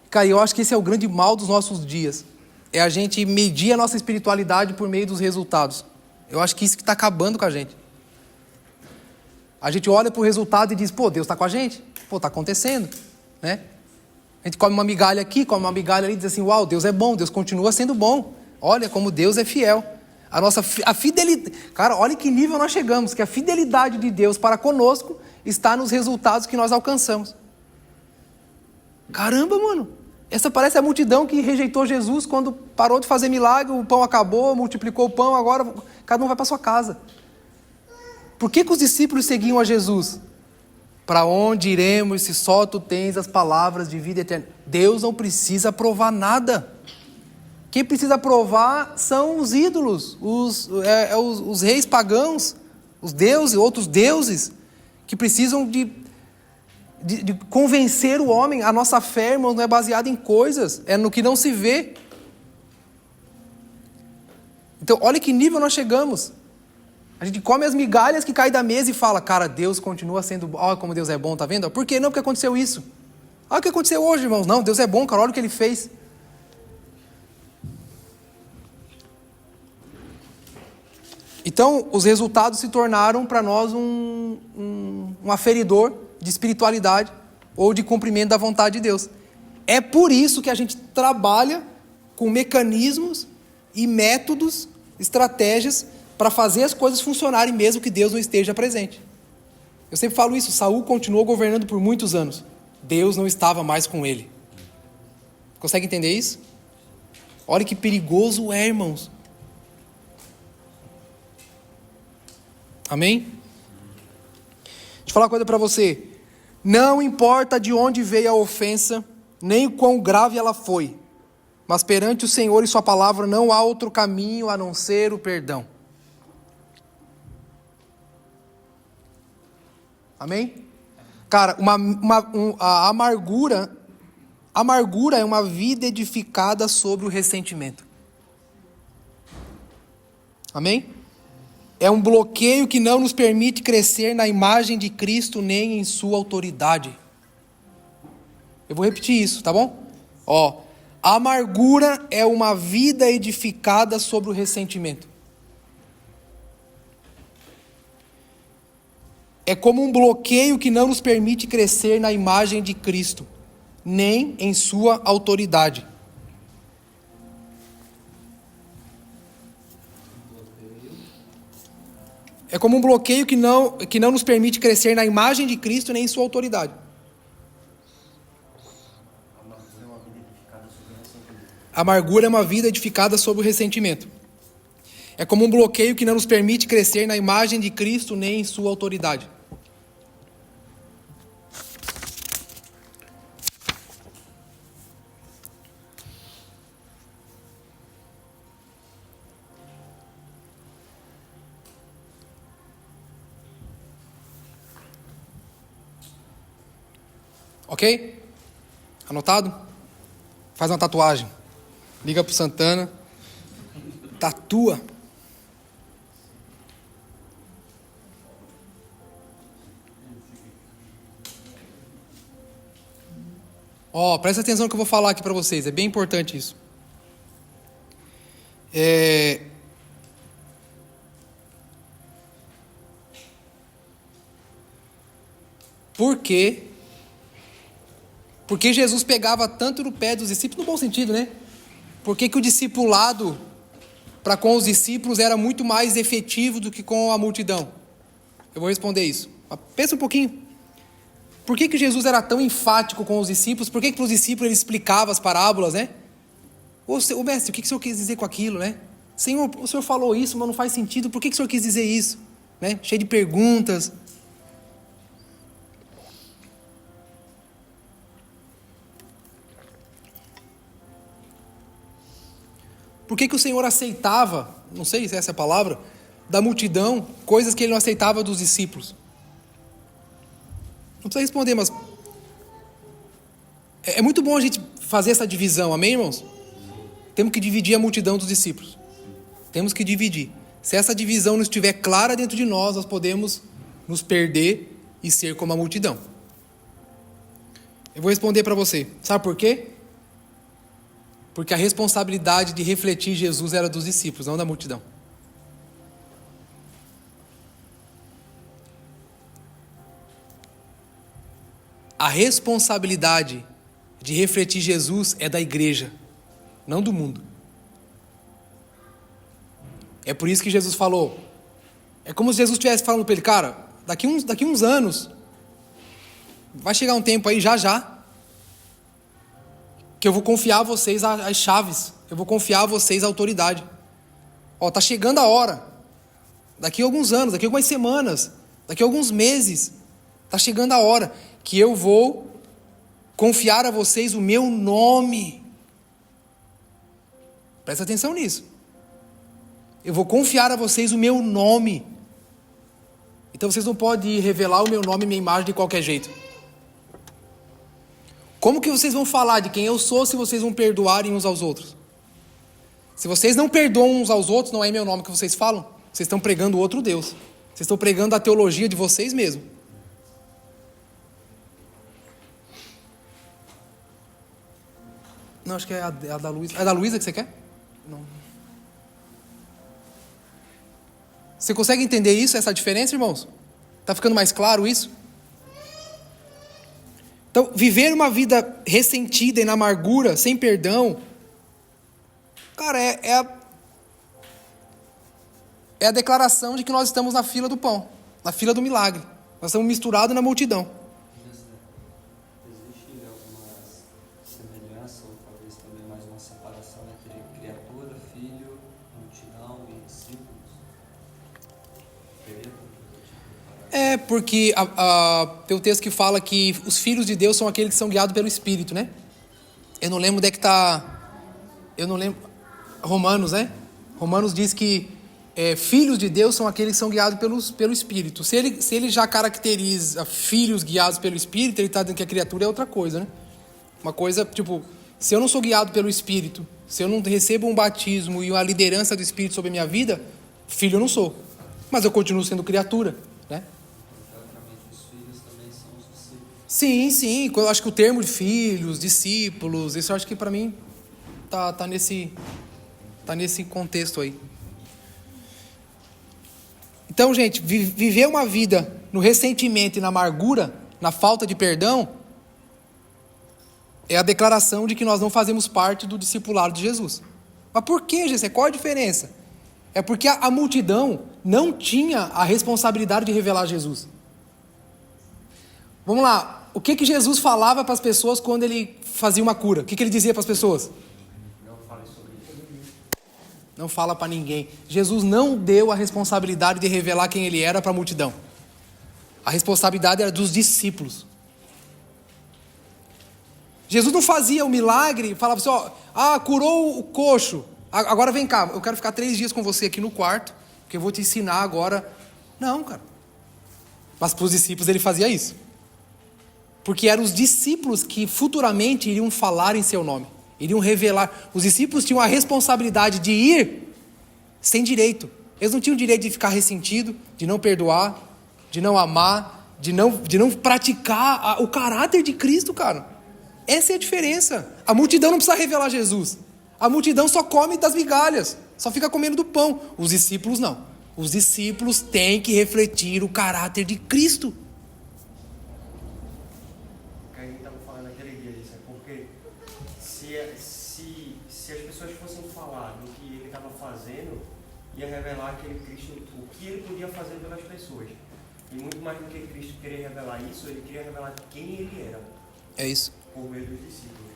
cara, eu acho que esse é o grande mal dos nossos dias. É a gente medir a nossa espiritualidade por meio dos resultados. Eu acho que isso que está acabando com a gente. A gente olha para o resultado e diz, pô, Deus está com a gente. Pô, está acontecendo, né? A gente come uma migalha aqui, come uma migalha ali e diz assim, uau, Deus é bom, Deus continua sendo bom. Olha como Deus é fiel. A fidelidade... Cara, olha que nível nós chegamos, que a fidelidade de Deus para conosco está nos resultados que nós alcançamos. Caramba, mano. Essa parece a multidão que rejeitou Jesus quando parou de fazer milagre, o pão acabou, multiplicou o pão, agora cada um vai para sua casa. Por que os discípulos seguiam a Jesus? Para onde iremos se só tu tens as palavras de vida eterna? Deus não precisa provar nada. Quem precisa provar são os ídolos, os reis pagãos, os deuses, outros deuses, que precisam de convencer o homem. A nossa fé, irmãos, não é baseada em coisas, é no que não se vê. Então, olha que nível nós chegamos. A gente come as migalhas que caem da mesa e fala, cara, Deus continua sendo bom. Olha como Deus é bom, tá vendo? Por quê? Não, porque aconteceu isso. Olha o que aconteceu hoje, irmãos. Não, Deus é bom, cara, olha o que Ele fez. Então, os resultados se tornaram para nós um aferidor de espiritualidade ou de cumprimento da vontade de Deus. É por isso que a gente trabalha com mecanismos e métodos, estratégias para fazer as coisas funcionarem mesmo que Deus não esteja presente. Eu sempre falo isso, Saul continuou governando por muitos anos. Deus não estava mais com ele. Consegue entender isso? Olha que perigoso é, irmãos. Amém? Deixa eu falar uma coisa para você. Não importa de onde veio a ofensa, nem o quão grave ela foi, mas perante o Senhor e sua palavra não há outro caminho a não ser o perdão. Amém? Cara, a amargura é uma vida edificada sobre o ressentimento. Amém? É um bloqueio que não nos permite crescer na imagem de Cristo nem em sua autoridade. Eu vou repetir isso, tá bom? A amargura é uma vida edificada sobre o ressentimento. É como um bloqueio que não nos permite crescer na imagem de Cristo, nem em sua autoridade. É como um bloqueio que não nos permite crescer na imagem de Cristo, nem em sua autoridade. A amargura é uma vida edificada sobre o ressentimento. É como um bloqueio que não nos permite crescer na imagem de Cristo, nem em sua autoridade. Ok? Anotado? Faz uma tatuagem. Liga pro Santana. Tatua. Presta atenção no que eu vou falar aqui para vocês. É bem importante isso. Por quê? Porque Jesus pegava tanto no pé dos discípulos, no bom sentido, né? Por que o discipulado para com os discípulos era muito mais efetivo do que com a multidão? Eu vou responder isso. Mas pensa um pouquinho. Por que Jesus era tão enfático com os discípulos? Por que para os discípulos ele explicava as parábolas, né? Ô mestre, o que o senhor quis dizer com aquilo, né? Senhor, o senhor falou isso, mas não faz sentido. Por que o senhor quis dizer isso? Né? Cheio de perguntas. Por que o Senhor aceitava, não sei se essa é a palavra, da multidão, coisas que ele não aceitava dos discípulos? Não precisa responder, mas é muito bom a gente fazer essa divisão, amém, irmãos? Temos que dividir a multidão dos discípulos. Temos que dividir. Se essa divisão não estiver clara dentro de nós, nós podemos nos perder e ser como a multidão. Eu vou responder para você. Sabe por quê? Porque a responsabilidade de refletir Jesus era dos discípulos, não da multidão. A responsabilidade de refletir Jesus é da igreja, não do mundo. É por isso que Jesus falou. É como se Jesus estivesse falando para ele, cara, daqui uns anos, vai chegar um tempo aí, já, que eu vou confiar a vocês as chaves, eu vou confiar a vocês a autoridade. Ó, tá chegando a hora. Daqui a alguns anos, daqui a algumas semanas, daqui a alguns meses, tá chegando a hora que eu vou confiar a vocês o meu nome. Presta atenção nisso. Eu vou confiar a vocês o meu nome. Então vocês não podem revelar o meu nome e minha imagem de qualquer jeito. Como que vocês vão falar de quem eu sou se vocês não perdoarem uns aos outros? Se vocês não perdoam uns aos outros, não é meu nome que vocês falam. Vocês estão pregando outro Deus. Vocês estão pregando a teologia de vocês mesmos. Não, acho que é a da Luísa. É a da Luísa que você quer? Não. Você consegue entender isso, essa diferença, irmãos? Está ficando mais claro isso? Então, viver uma vida ressentida e na amargura, sem perdão, cara, é a declaração de que nós estamos na fila do pão, na fila do milagre. Nós estamos misturados na multidão. Existe alguma semelhança, ou talvez também mais uma separação entre criatura, filho, multidão e discípulos? É, porque tem o texto que fala que os filhos de Deus são aqueles que são guiados pelo Espírito, né? Eu não lembro onde é que está... Eu não lembro... Romanos, né? Romanos diz que filhos de Deus são aqueles que são guiados pelo Espírito. Se ele já caracteriza filhos guiados pelo Espírito, ele está dizendo que a criatura é outra coisa, né? Uma coisa, tipo, se eu não sou guiado pelo Espírito, se eu não recebo um batismo e uma liderança do Espírito sobre a minha vida, filho eu não sou. Mas eu continuo sendo criatura, né? Os filhos também são os discípulos. Sim. Eu acho que o termo de filhos, discípulos, isso eu acho que para mim tá nesse contexto aí. Então, gente, viver uma vida no ressentimento e na amargura, na falta de perdão, é a declaração de que nós não fazemos parte do discipulado de Jesus. Mas por que, Jesus? Qual a diferença? É porque a multidão não tinha a responsabilidade de revelar Jesus. Vamos lá, o que Jesus falava para as pessoas quando ele fazia uma cura? O que ele dizia para as pessoas? Não fala para ninguém. Jesus não deu a responsabilidade de revelar quem ele era para a multidão. A responsabilidade era dos discípulos. Jesus não fazia o milagre, falava assim, curou o coxo. Agora vem cá, eu quero ficar 3 dias com você aqui no quarto, porque eu vou te ensinar agora. Não, cara. Mas para os discípulos ele fazia isso. Porque eram os discípulos que futuramente iriam falar em seu nome. Iriam revelar. Os discípulos tinham a responsabilidade de ir sem direito. Eles não tinham direito de ficar ressentido, de não perdoar, de não amar, de não praticar o caráter de Cristo, cara. Essa é a diferença. A multidão não precisa revelar Jesus. A multidão só come das migalhas, só fica comendo do pão. Os discípulos não. Os discípulos têm que refletir o caráter de Cristo. O que a gente estava falando naquele dia, isso é porque se as pessoas fossem falar do que ele estava fazendo, ia revelar aquele Cristo, o que ele podia fazer pelas pessoas. E muito mais do que Cristo querer revelar isso, ele queria revelar quem ele era. É isso. Por meio dos discípulos.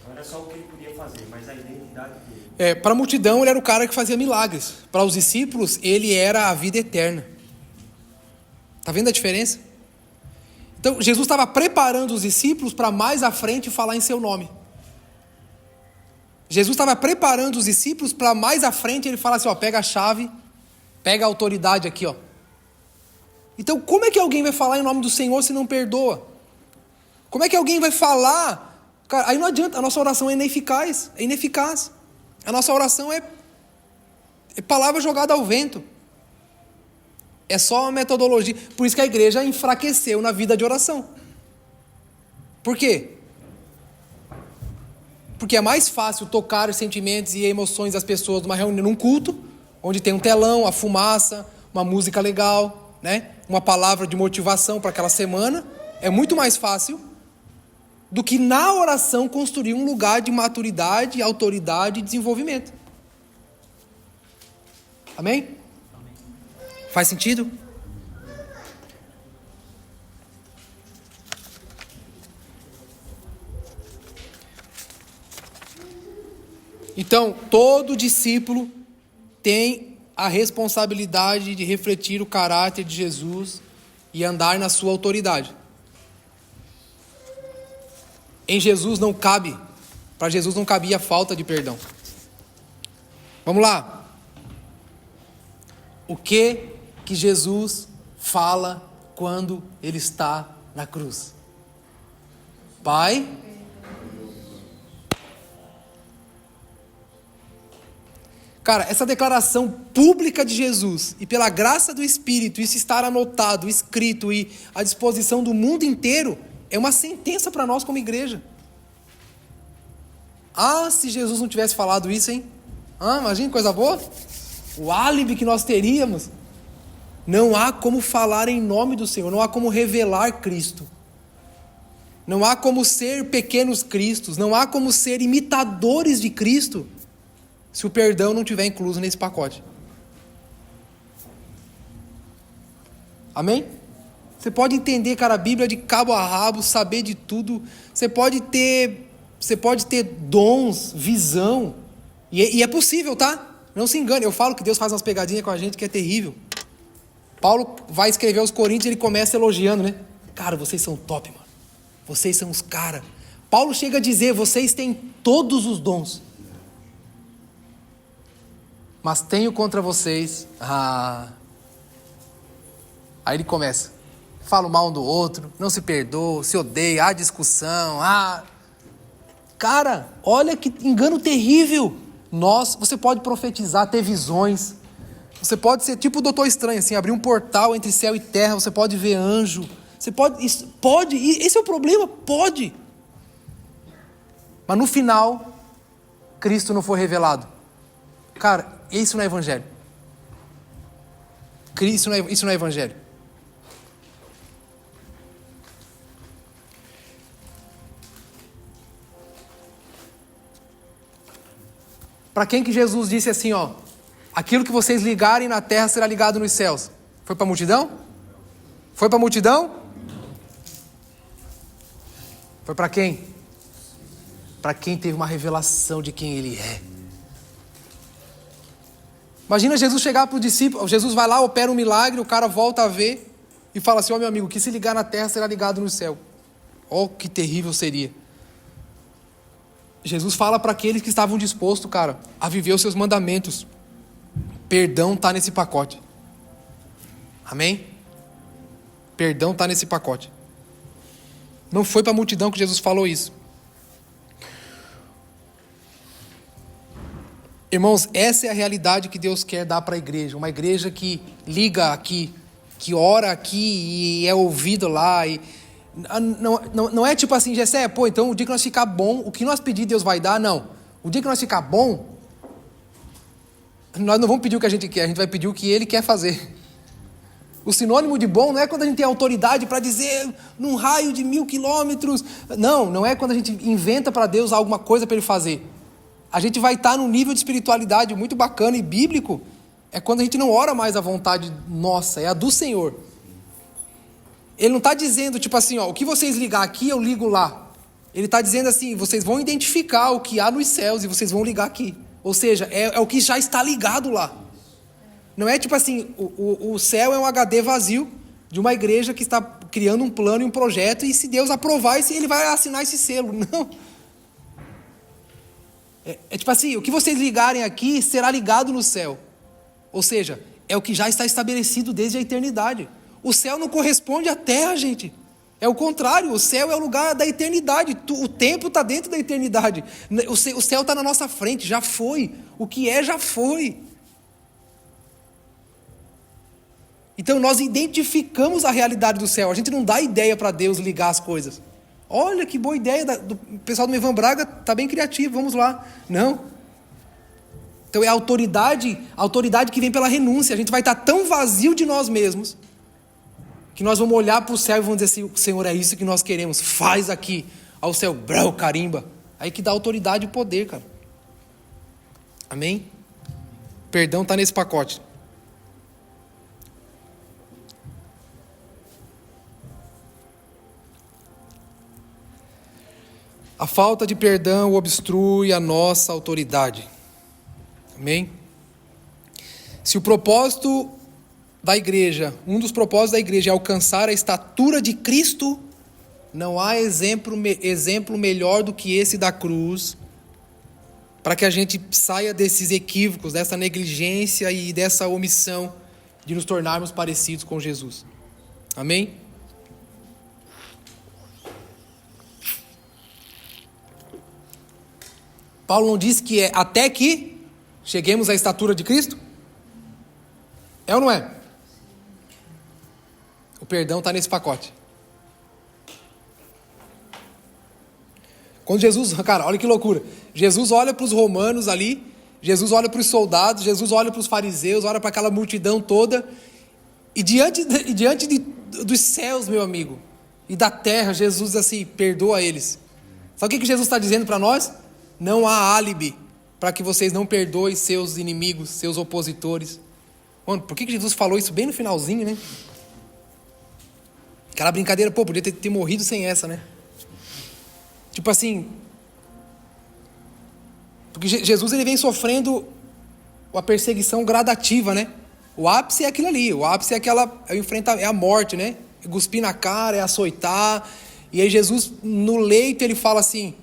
Não era só o que ele podia fazer, mas a identidade dele. Para a multidão ele era o cara que fazia milagres. Para os discípulos ele era a vida eterna. Tá vendo a diferença? Então Jesus estava preparando os discípulos para mais à frente falar em seu nome. Jesus estava preparando os discípulos para mais à frente ele falar assim, pega a chave, pega a autoridade aqui, ó. Então como é que alguém vai falar em nome do Senhor se não perdoa? Como é que alguém vai falar? Cara, aí não adianta, a nossa oração é ineficaz. A nossa oração É palavra jogada ao vento. É só uma metodologia. Por isso que a igreja enfraqueceu na vida de oração. Por quê? Porque é mais fácil tocar os sentimentos e emoções das pessoas numa reunião, num culto, onde tem um telão, a fumaça, uma música legal, né? Uma palavra de motivação para aquela semana. É muito mais fácil do que na oração construir um lugar de maturidade, autoridade e desenvolvimento. Amém? Faz sentido? Então, todo discípulo tem a responsabilidade de refletir o caráter de Jesus e andar na sua autoridade. Em Jesus não cabe, para Jesus não cabia falta de perdão. Vamos lá. O que Jesus fala quando ele está na cruz? Pai, cara, essa declaração pública de Jesus, e pela graça do Espírito, isso estar anotado, escrito e à disposição do mundo inteiro, é uma sentença para nós como igreja. Ah, se Jesus não tivesse falado isso, hein? Ah, imagina que coisa boa. O álibi que nós teríamos. Não há como falar em nome do Senhor, não há como revelar Cristo. Não há como ser pequenos cristos, não há como ser imitadores de Cristo, se o perdão não estiver incluso nesse pacote. Amém? Você pode entender, cara, a Bíblia de cabo a rabo, saber de tudo. Você pode ter dons, visão. E é possível, tá? Não se engane. Eu falo que Deus faz umas pegadinhas com a gente que é terrível. Paulo vai escrever aos Coríntios e ele começa elogiando, né? Cara, vocês são top, mano. Vocês são os caras. Paulo chega a dizer, vocês têm todos os dons. Mas tenho contra vocês... Aí ele começa. Fala mal um do outro, não se perdoa, se odeia, há discussão, Cara, olha que engano terrível. Você pode profetizar, ter visões. Você pode ser tipo o Doutor Estranho, assim, abrir um portal entre céu e terra, você pode ver anjo. Você pode, esse é o problema, pode. Mas no final, Cristo não foi revelado. Cara, isso não é evangelho. Isso não é evangelho. Para quem que Jesus disse assim, ó, aquilo que vocês ligarem na terra será ligado nos céus? Foi para a multidão? Foi para a multidão? Foi para quem? Para quem teve uma revelação de quem ele é. Imagina Jesus chegar para o discípulo, Jesus vai lá, opera um milagre, o cara volta a ver e fala assim, ó meu amigo, que se ligar na terra será ligado no céu. Ó, que terrível seria. Jesus fala para aqueles que estavam dispostos, cara, a viver os seus mandamentos. Perdão está nesse pacote. Amém? Perdão está nesse pacote. Não foi para a multidão que Jesus falou isso. Irmãos, essa é a realidade que Deus quer dar para a igreja. Uma igreja que liga aqui, que ora aqui e é ouvido lá. Não é tipo assim, Gessé, então o dia que nós ficar bom, o que nós pedir Deus vai dar, não. O dia que nós ficar bom, nós não vamos pedir o que a gente quer, a gente vai pedir o que Ele quer fazer. O sinônimo de bom não é quando a gente tem autoridade para dizer num raio de 1000 quilômetros. Não é quando a gente inventa para Deus alguma coisa para Ele fazer. A gente vai estar num nível de espiritualidade muito bacana e bíblico, é quando a gente não ora mais a vontade nossa, é a do Senhor. Ele não está dizendo, tipo assim, ó, o que vocês ligar aqui, eu ligo lá. Ele está dizendo assim, vocês vão identificar o que há nos céus e vocês vão ligar aqui. Ou seja, é o que já está ligado lá. Não é tipo assim, o céu é um HD vazio de uma igreja que está criando um plano e um projeto e se Deus aprovar, ele vai assinar esse selo. Não. É tipo assim, o que vocês ligarem aqui será ligado no céu. Ou seja, é o que já está estabelecido desde a eternidade. O céu não corresponde à terra, gente. É o contrário, o céu é o lugar da eternidade. O tempo está dentro da eternidade. O céu está na nossa frente, já foi. O que é, já foi. Então nós identificamos a realidade do céu. A gente não dá ideia para Deus ligar as coisas. Olha que boa ideia, do pessoal do Ivan Braga está bem criativo, vamos lá. Não. Então é a autoridade que vem pela renúncia. A gente vai estar tão vazio de nós mesmos que nós vamos olhar para o céu e vamos dizer assim, Senhor, é isso que nós queremos, faz aqui, ao céu, brau, carimba. Aí que dá autoridade e poder, cara. Amém? Perdão está nesse pacote. A falta de perdão obstrui a nossa autoridade. Amém? Se o propósito da igreja, um dos propósitos da igreja é alcançar a estatura de Cristo, não há exemplo melhor do que esse da cruz, para que a gente saia desses equívocos, dessa negligência e dessa omissão de nos tornarmos parecidos com Jesus. Amém? Paulo não disse que é até que cheguemos à estatura de Cristo? É ou não é? O perdão está nesse pacote. Quando Jesus, cara, olha que loucura. Jesus olha para os romanos ali, Jesus olha para os soldados, Jesus olha para os fariseus, olha para aquela multidão toda, e diante dos céus, meu amigo, e da terra, Jesus assim, perdoa eles. Sabe o que Jesus está dizendo para nós? Não há álibi para que vocês não perdoem seus inimigos, seus opositores. Mano, por que Jesus falou isso bem no finalzinho, né? Aquela brincadeira, podia ter morrido sem essa, né? Tipo assim, porque Jesus ele vem sofrendo uma perseguição gradativa, né? O ápice é aquilo ali, o ápice é a morte, né? É cuspir na cara, é açoitar. E aí Jesus, no leito, ele fala assim...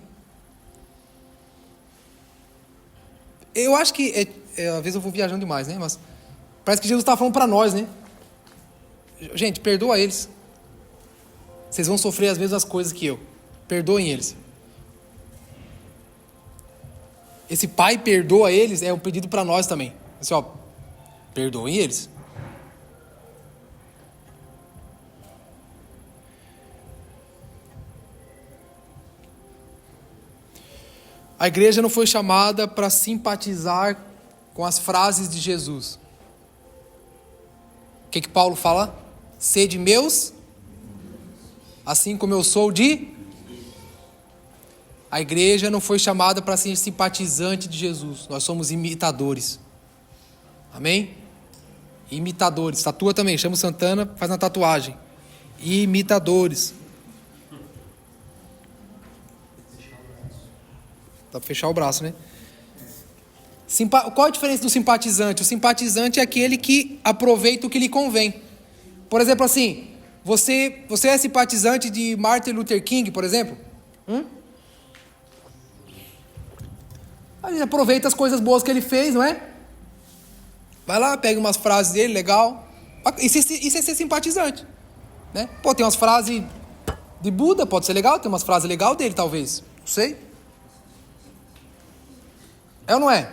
Eu acho que, às vezes eu vou viajando demais, né? Mas parece que Jesus está falando para nós, né? Gente, perdoa eles. Vocês vão sofrer as mesmas coisas que eu. Perdoem eles. Esse pai perdoa eles é um pedido para nós também. Assim, perdoem eles. A igreja não foi chamada para simpatizar com as frases de Jesus. O que Paulo fala? Sede meus, assim como eu sou de... A igreja não foi chamada para ser simpatizante de Jesus. Nós somos imitadores. Amém? Imitadores. Tatua também. Chama o Santana, faz na tatuagem. Imitadores. Dá para fechar o braço, né? Qual a diferença do simpatizante? O simpatizante é aquele que aproveita o que lhe convém. Por exemplo, assim, você é simpatizante de Martin Luther King, por exemplo? Aí aproveita as coisas boas que ele fez, não é? Vai lá, pega umas frases dele, legal. Isso é ser simpatizante, né? Tem umas frases de Buda, pode ser legal, tem umas frases legais dele, talvez. Não sei. É ou não é?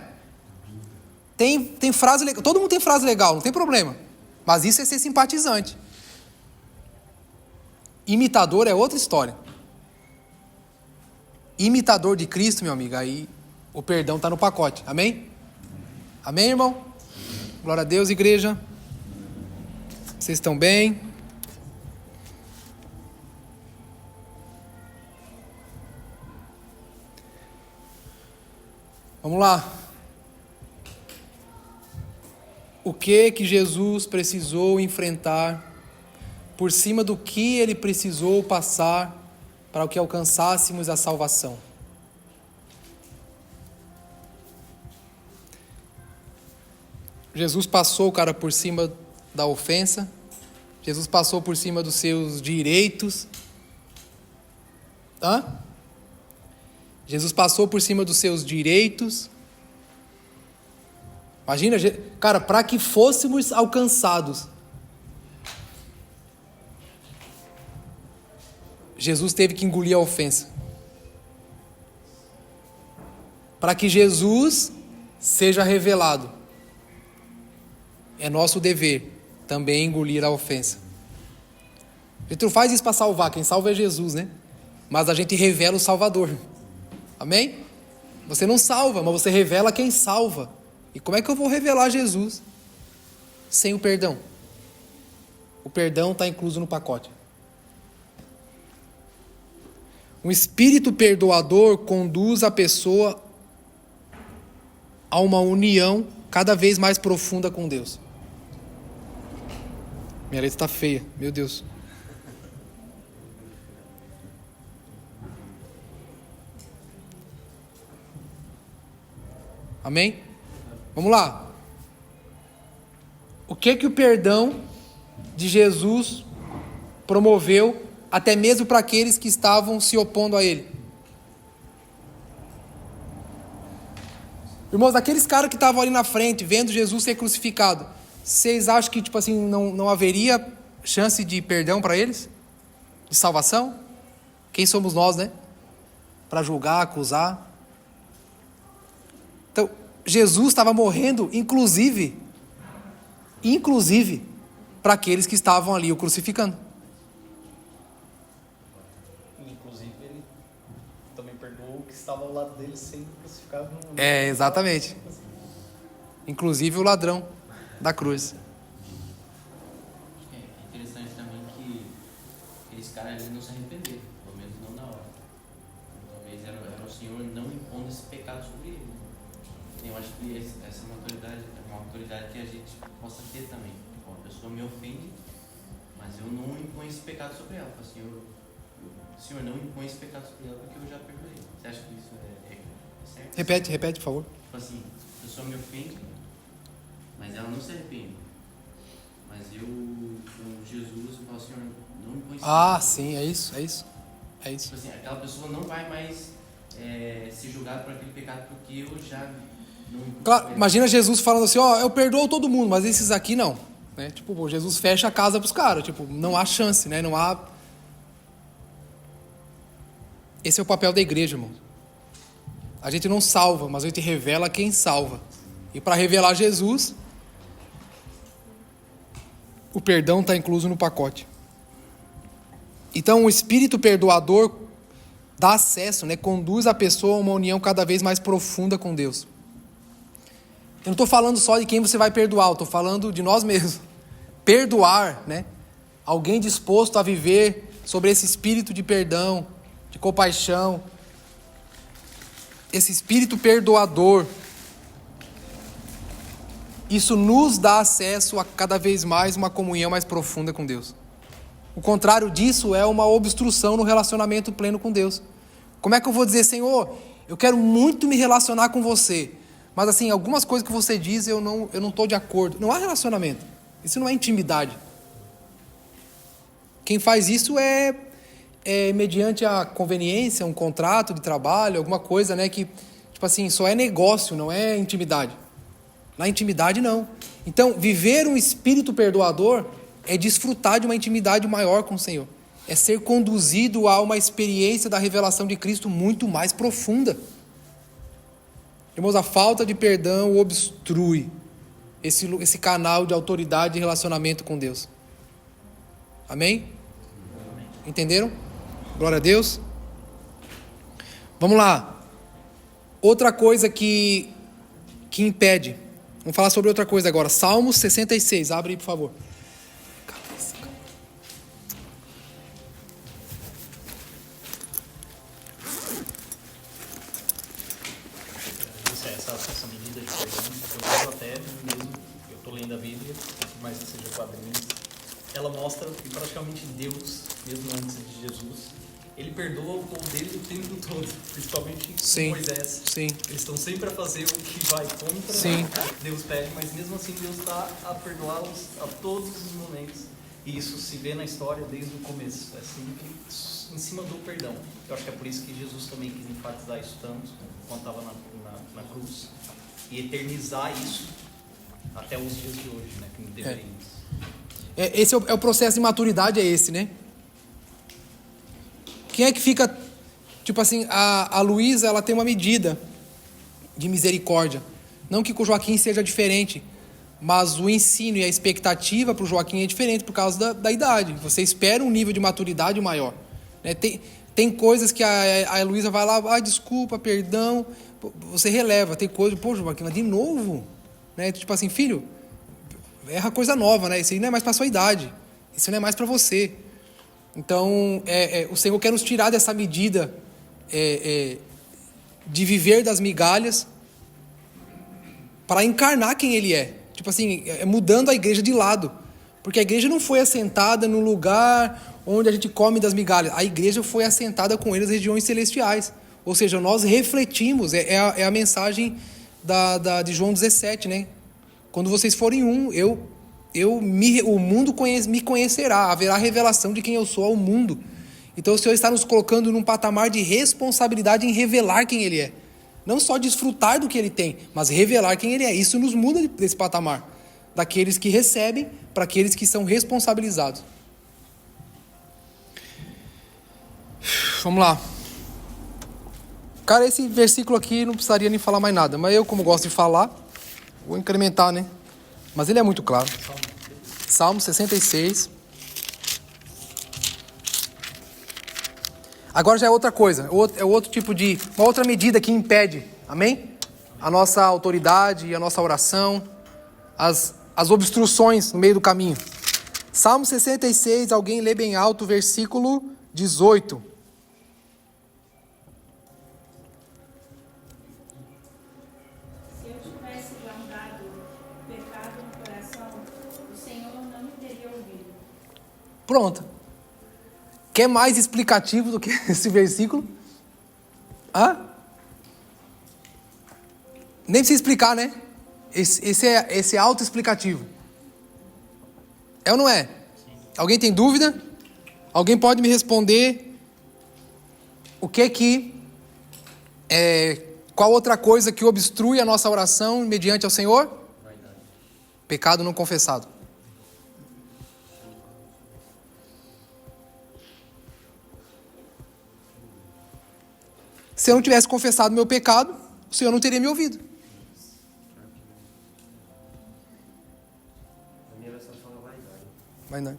Tem frase legal. Todo mundo tem frase legal, não tem problema. Mas isso é ser simpatizante. Imitador é outra história. Imitador de Cristo, meu amigo, aí o perdão está no pacote. Amém? Amém, irmão? Glória a Deus, igreja. Vocês estão bem? Vamos lá. O que Jesus precisou enfrentar, por cima do que ele precisou passar para que alcançássemos a salvação? Jesus passou, cara, por cima da ofensa. Jesus passou por cima dos seus direitos. Jesus passou por cima dos seus direitos. Imagina, cara, para que fôssemos alcançados, Jesus teve que engolir a ofensa. Para que Jesus seja revelado, é nosso dever também engolir a ofensa. A gente não faz isso para salvar, quem salva é Jesus, né? Mas a gente revela o Salvador. Amém? Você não salva, mas você revela quem salva. E como é que eu vou revelar Jesus sem o perdão? O perdão está incluso no pacote. Um espírito perdoador conduz a pessoa a uma união cada vez mais profunda com Deus. Minha letra está feia, meu Deus. Amém? Vamos lá. O que o perdão de Jesus promoveu até mesmo para aqueles que estavam se opondo a ele? Irmãos, aqueles caras que estavam ali na frente, vendo Jesus ser crucificado, vocês acham que, tipo assim, não haveria chance de perdão para eles? De salvação? Quem somos nós, né? Para julgar, acusar. Então, Jesus estava morrendo, inclusive, para aqueles que estavam ali o crucificando. Inclusive, ele também perdoou o que estava ao lado dele sendo crucificado. Exatamente. Inclusive o ladrão da cruz. É interessante também que aqueles caras ali não se arrependeram, pelo menos não na hora. Talvez era o Senhor não impondo esse pecado sobre ele. Eu acho que essa é uma autoridade que a gente possa ter também. Bom, a pessoa me ofende, mas eu não imponho esse pecado sobre ela. O Senhor não impõe esse pecado sobre ela porque eu já perdoei. Você acha que isso é certo? Repete, por favor. Tipo assim, a pessoa me ofende, mas ela não se arrepende. Mas eu, com Jesus, eu falo, Senhor, não impõe esse pecado. Sim, é isso. Tipo assim, aquela pessoa não vai mais ser julgada por aquele pecado porque eu já não impus. Claro, imagina Jesus falando assim, eu perdoo todo mundo, mas esses aqui não. Né? Tipo, Jesus fecha a casa para os caras. Tipo, não há chance, né? Não há... Esse é o papel da igreja, irmão. A gente não salva, mas a gente revela quem salva. E para revelar Jesus, o perdão está incluso no pacote. Então, o espírito perdoador dá acesso, né, conduz a pessoa a uma união cada vez mais profunda com Deus. Eu não estou falando só de quem você vai perdoar, eu estou falando de nós mesmos. Perdoar, né, alguém disposto a viver sobre esse espírito de perdão, de compaixão, esse espírito perdoador, isso nos dá acesso a cada vez mais uma comunhão mais profunda com Deus. O contrário disso é uma obstrução no relacionamento pleno com Deus. Como é que eu vou dizer, Senhor, eu quero muito me relacionar com você, mas assim, algumas coisas que você diz eu não estou de acordo. Não há relacionamento. Isso não é intimidade. Quem faz isso é mediante a conveniência, um contrato de trabalho, alguma coisa, né, que, tipo assim, só é negócio, não é intimidade. Na intimidade, não. Então, viver um espírito perdoador é desfrutar de uma intimidade maior com o Senhor. É ser conduzido a uma experiência da revelação de Cristo muito mais profunda. Irmãos, a falta de perdão obstrui esse canal de autoridade e relacionamento com Deus. Amém? Entenderam? Glória a Deus. Vamos lá. Outra coisa que impede. Vamos falar sobre outra coisa agora. Salmos 66. Abre aí, por favor. Essa medida de perdão, eu vejo até mesmo, eu estou lendo a Bíblia, por mais que seja quadrinhos, ela mostra que praticamente Deus, mesmo antes de Jesus, ele perdoa o povo dele o tempo todo, principalmente com Moisés. Sim. Eles estão sempre a fazer o que vai contra o que Deus pede, mas mesmo assim Deus está a perdoá-los a todos os momentos. E isso se vê na história desde o começo, é sempre em cima do perdão. Eu acho que é por isso que Jesus também quis enfatizar isso tanto, quando estava na cruz, e eternizar isso até os dias de hoje, né, que deveríamos. Esse é o processo de maturidade, é esse, né? Quem é que fica, tipo assim, a Luísa, ela tem uma medida de misericórdia. Não que com o Joaquim seja diferente, Mas o ensino e a expectativa para o Joaquim é diferente por causa da idade. Você espera um nível de maturidade maior, né? Tem coisas que a Heloísa vai lá, desculpa, perdão, você releva. Tem coisa, Joaquim, mas de novo, né? Tipo assim, filho, erra coisa nova, né? Isso aí não é mais para sua idade, isso não é mais para você. Então, o Senhor quer nos tirar dessa medida de viver das migalhas para encarnar quem Ele é. Tipo assim, mudando a igreja de lado. Porque a igreja não foi assentada no lugar onde a gente come das migalhas. A igreja foi assentada com Ele nas regiões celestiais. Ou seja, nós refletimos, é a mensagem de João 17, né? Quando vocês forem um, o mundo me conhecerá, haverá revelação de quem eu sou ao mundo. Então o Senhor está nos colocando num patamar de responsabilidade em revelar quem Ele é. Não só desfrutar do que Ele tem, mas revelar quem Ele é. Isso nos muda desse patamar. Daqueles que recebem para aqueles que são responsabilizados. Vamos lá. Cara, esse versículo aqui não precisaria nem falar mais nada. Mas eu, como gosto de falar, vou incrementar, né? Mas ele é muito claro. Salmo 66. Agora já é outra coisa. É outro tipo de... Uma outra medida que impede, amém? A nossa autoridade e a nossa oração. As obstruções no meio do caminho. Salmo 66, alguém lê bem alto, versículo 18. Se eu tivesse guardado o pecado no coração, o Senhor não me teria ouvido. Pronto. Quer mais explicativo do que esse versículo? Nem precisa explicar, né? Esse é autoexplicativo. É ou não é? Alguém tem dúvida? Alguém pode me responder o que qual outra coisa que obstrui a nossa oração mediante ao Senhor? Vaidade. Pecado não confessado. Se eu não tivesse confessado meu pecado, o Senhor não teria me ouvido. A minha versão fala vaidade. Mas não.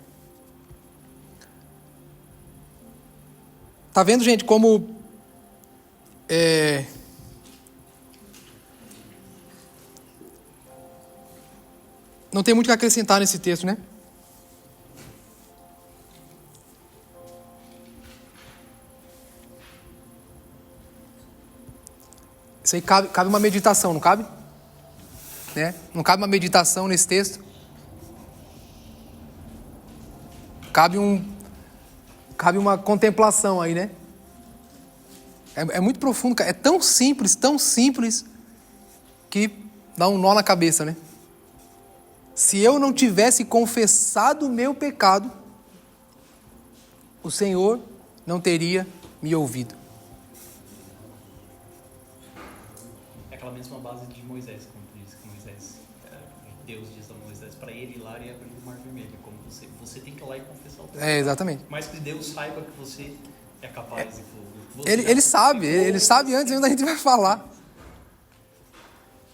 Tá vendo, gente, como não tem muito o que acrescentar nesse texto, né? Isso aí cabe uma meditação, não cabe? Né? Não cabe uma meditação nesse texto? Cabe uma contemplação aí, né? É muito profundo, é tão simples, que dá um nó na cabeça, né? Se eu não tivesse confessado o meu pecado, o Senhor não teria me ouvido. É aquela mesma base de Moisés, como tu disse, que Moisés, Deus diz a Moisés para ele ir lá e abrir o mar vermelho. Como você tem que ir lá e confessar o teu pecado. Exatamente. Mas que Deus saiba que você é capaz. Ele sabe antes ainda a gente vai falar.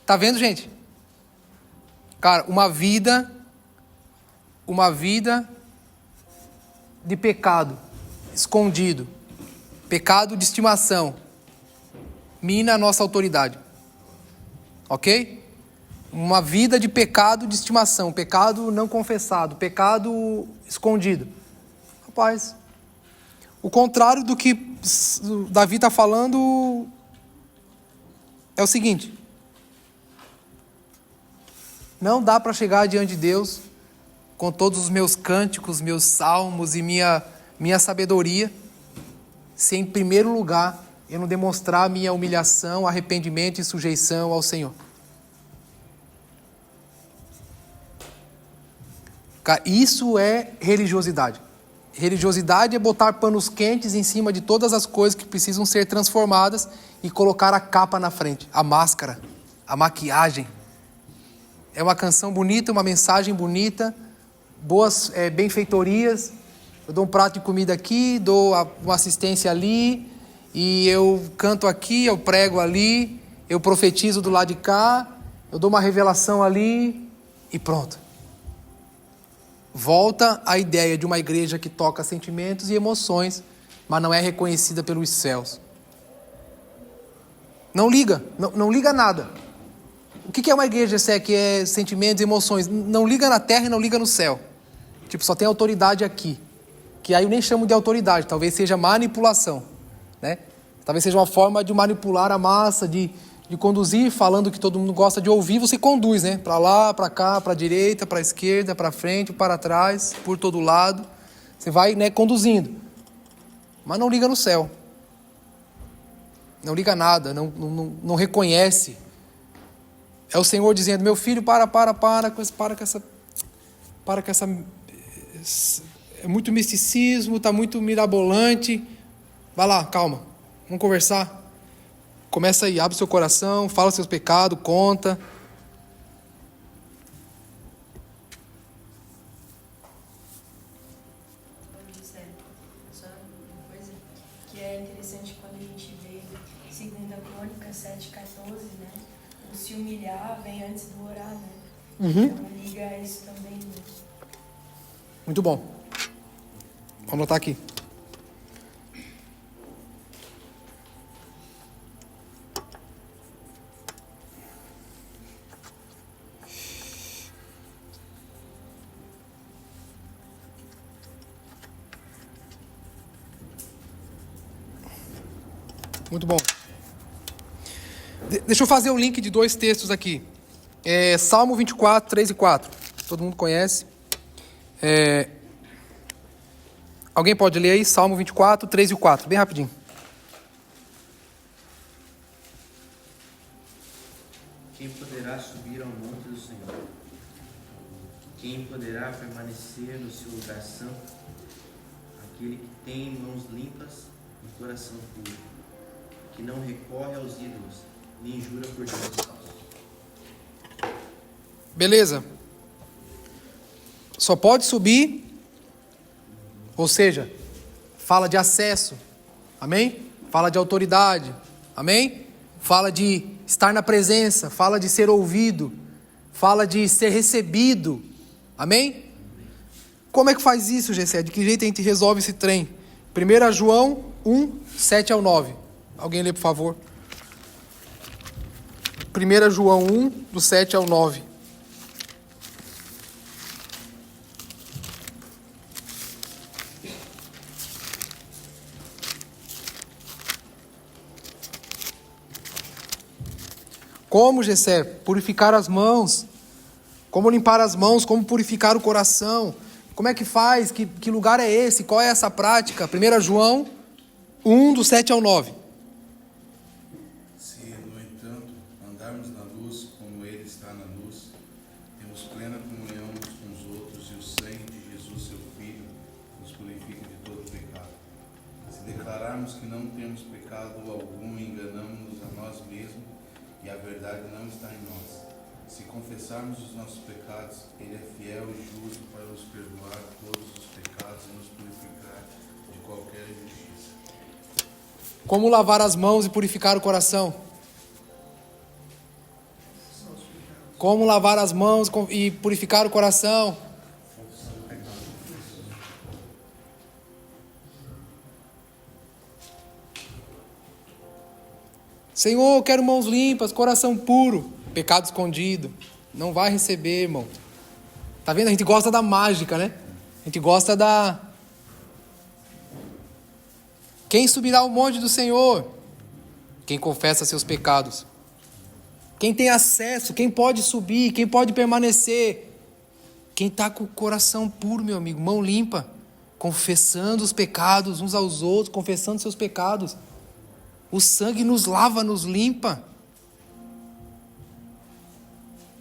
Tá vendo, gente? Cara, uma vida de pecado escondido, pecado de estimação, mina a nossa autoridade. Ok? Uma vida de pecado de estimação, pecado não confessado, pecado escondido. Rapaz, o contrário do que Davi está falando é o seguinte: não dá para chegar diante de Deus com todos os meus cânticos, meus salmos e minha sabedoria, se em primeiro lugar eu não demonstrar minha humilhação, arrependimento e sujeição ao Senhor. Isso é religiosidade. Religiosidade é botar panos quentes em cima de todas as coisas que precisam ser transformadas e colocar a capa na frente, a máscara, a maquiagem. É uma canção bonita, uma mensagem bonita, boas benfeitorias. Eu dou um prato de comida aqui, dou uma assistência ali, e eu canto aqui, eu prego ali, eu profetizo do lado de cá, eu dou uma revelação ali, e pronto. Volta à ideia de uma igreja que toca sentimentos e emoções, mas não é reconhecida pelos céus. Não liga, não liga nada. O que é uma igreja, se é que é sentimentos e emoções? Não liga na terra e não liga no céu. Tipo, só tem autoridade aqui. Que aí eu nem chamo de autoridade, talvez seja manipulação, né? Talvez seja uma forma de manipular a massa, de conduzir, falando que todo mundo gosta de ouvir, você conduz, né? Para lá, para cá, para a direita, para a esquerda, para frente, para trás, por todo lado. Você vai, né, conduzindo. Mas não liga no céu. Não liga nada, não reconhece. É o Senhor dizendo, meu filho, para com essa... É muito misticismo, está muito mirabolante. Vai lá, calma, vamos conversar. Começa aí, abre seu coração, fala seus pecados, conta. José, só uma coisa que é interessante quando a gente vê 2 Crônicas 7,14, né? O se humilhar vem antes do orar, né? Então liga a isso também, né? Muito bom. Vamos anotar aqui. Muito bom. Deixa eu fazer o link de 2 textos aqui. Salmo 24, 3 e 4. Todo mundo conhece. Alguém pode ler aí? Salmo 24, 3 e 4. Bem rapidinho. Quem poderá subir ao monte do Senhor? Quem poderá permanecer no seu lugar santo? Aquele que tem mãos limpas e coração puro, que não recorre aos ídolos, nem jura por Deus falso. Beleza. Só pode subir, ou seja, fala de acesso, amém? Fala de autoridade, amém? Fala de estar na presença, fala de ser ouvido, fala de ser recebido, amém? Como é que faz isso, Gessé? De que jeito a gente resolve esse trem? 1 João 1, 7 ao 9. Alguém lê, por favor. 1 João 1, do 7 ao 9. Como, Gessé? Purificar as mãos. Como limpar as mãos, como purificar o coração. Como é que faz? Que lugar é esse? Qual é essa prática? 1 João 1, do 7 ao 9. Se, no entanto, andarmos na luz como Ele está na luz, temos plena comunhão uns com os outros e o sangue de Jesus, seu Filho, nos purifica de todo pecado. Se declararmos que não temos pecado algum, enganamos-nos a nós mesmos e a verdade não está em nós. Se confessarmos os nossos pecados, Ele é fiel e justo para nos perdoar todos os pecados e nos purificar de qualquer injustiça. Como lavar as mãos e purificar o coração? Como lavar as mãos e purificar o coração? Senhor, eu quero mãos limpas, coração puro. Pecado escondido. Não vai receber, irmão. Tá vendo? A gente gosta da mágica, né? A gente gosta da... Quem subirá ao monte do Senhor? Quem confessa seus pecados. Quem tem acesso, quem pode subir, quem pode permanecer. Quem está com o coração puro, meu amigo, mão limpa. Confessando os pecados uns aos outros, confessando seus pecados. O sangue nos lava, nos limpa.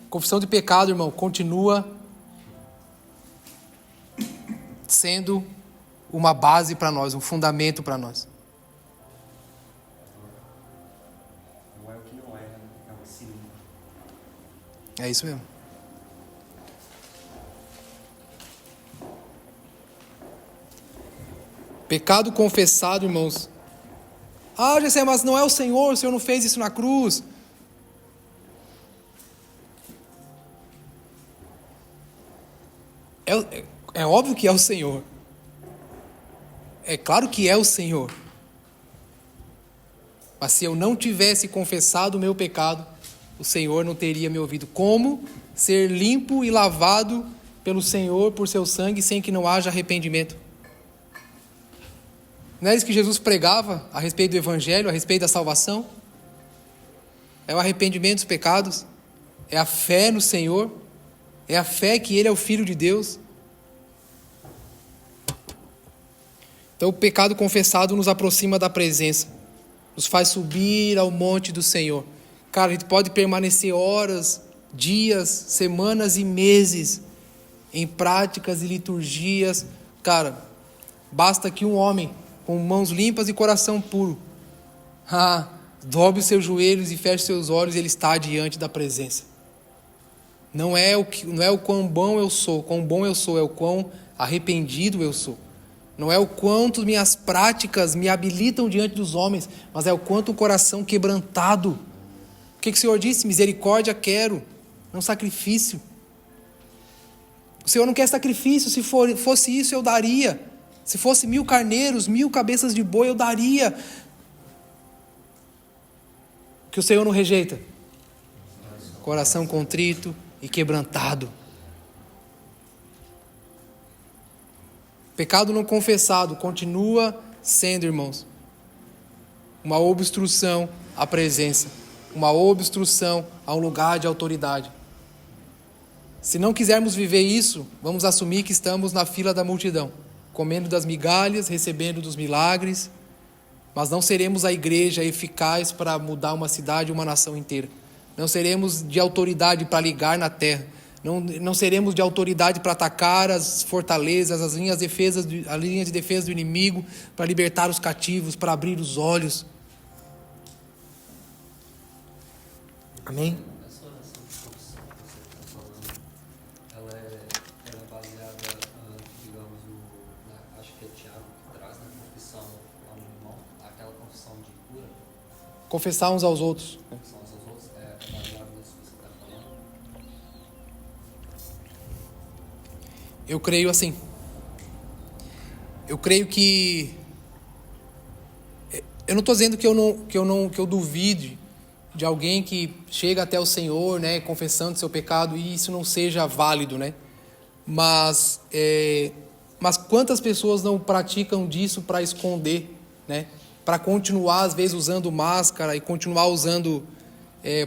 Confissão de pecado, irmão, continua sendo uma base para nós, um fundamento para nós. Não é o que não é, é o que se limpa. É isso mesmo. Pecado confessado, irmãos. Ah, Gessé, mas não é o Senhor não fez isso na cruz. É óbvio que é o Senhor. É claro que é o Senhor. Mas se eu não tivesse confessado o meu pecado, o Senhor não teria me ouvido. Como ser limpo e lavado pelo Senhor por seu sangue sem que não haja arrependimento? Não é isso que Jesus pregava a respeito do Evangelho, a respeito da salvação? É o arrependimento dos pecados, é a fé no Senhor, é a fé que Ele é o Filho de Deus. Então o pecado confessado nos aproxima da presença, nos faz subir ao monte do Senhor. Cara, a gente pode permanecer horas, dias, semanas e meses em práticas e liturgias. Cara, basta que um homem com mãos limpas e coração puro, dobre os seus joelhos e feche seus olhos, ele está diante da presença. Não é o quão bom eu sou, é o quão arrependido eu sou. Não é o quanto minhas práticas me habilitam diante dos homens, mas é o quanto o coração quebrantado. O que o Senhor disse? Misericórdia quero, não sacrifício. O Senhor não quer sacrifício. Se fosse isso, eu daria. Se fosse 1000 carneiros, 1000 cabeças de boi, eu daria. O que o Senhor não rejeita? Coração contrito e quebrantado. Pecado não confessado continua sendo, irmãos, uma obstrução à presença, uma obstrução a um lugar de autoridade. Se não quisermos viver isso, vamos assumir que estamos na fila da multidão, comendo das migalhas, recebendo dos milagres, mas não seremos a igreja eficaz para mudar uma cidade, uma nação inteira. Não seremos de autoridade para ligar na terra. Não seremos de autoridade para atacar as fortalezas, as linhas de defesa do inimigo, para libertar os cativos, para abrir os olhos. Amém? Essa oração de confissão que você está falando, ela é baseada, digamos, acho que é Tiago que traz na confissão ao irmão, aquela confissão de cura. Confessar uns aos outros. Confissão aos outros, é baseada nisso que você está falando. Eu creio assim. Eu creio que... Eu não estou dizendo que eu duvide de alguém que chega até o Senhor, né, confessando seu pecado, e isso não seja válido, né? Mas quantas pessoas não praticam disso para esconder, né? Para continuar, às vezes, usando máscara e continuar usando...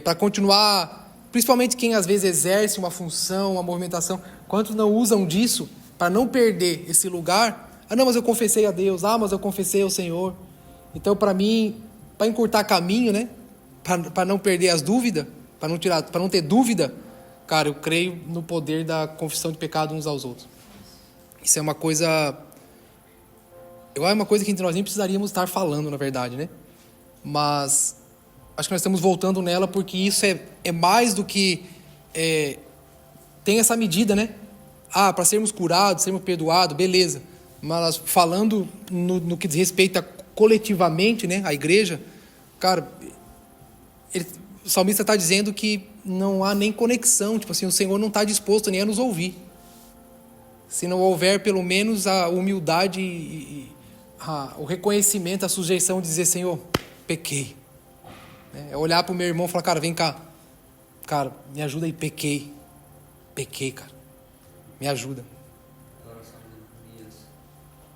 para continuar... Principalmente quem, às vezes, exerce uma função, uma movimentação. Quantos não usam disso para não perder esse lugar? Não, mas eu confessei a Deus. Mas eu confessei ao Senhor. Então, para mim, para encurtar caminho, né? Para não perder as dúvidas, para não ter dúvida, cara, eu creio no poder da confissão de pecado uns aos outros. Isso é uma coisa... É uma coisa que entre nós nem precisaríamos estar falando, na verdade, né? Mas acho que nós estamos voltando nela porque isso é mais do que... tem essa medida, né? Para sermos curados, sermos perdoados, beleza. Mas falando no que diz respeito a coletivamente, né? A igreja, cara... O salmista está dizendo que não há nem conexão, tipo assim, o Senhor não está disposto nem a nos ouvir. Se não houver pelo menos a humildade e o reconhecimento, a sujeição de dizer, Senhor, pequei. É olhar para o meu irmão e falar, cara, vem cá. Cara, me ajuda aí, pequei. Pequei, cara. Me ajuda. A oração de Neemias,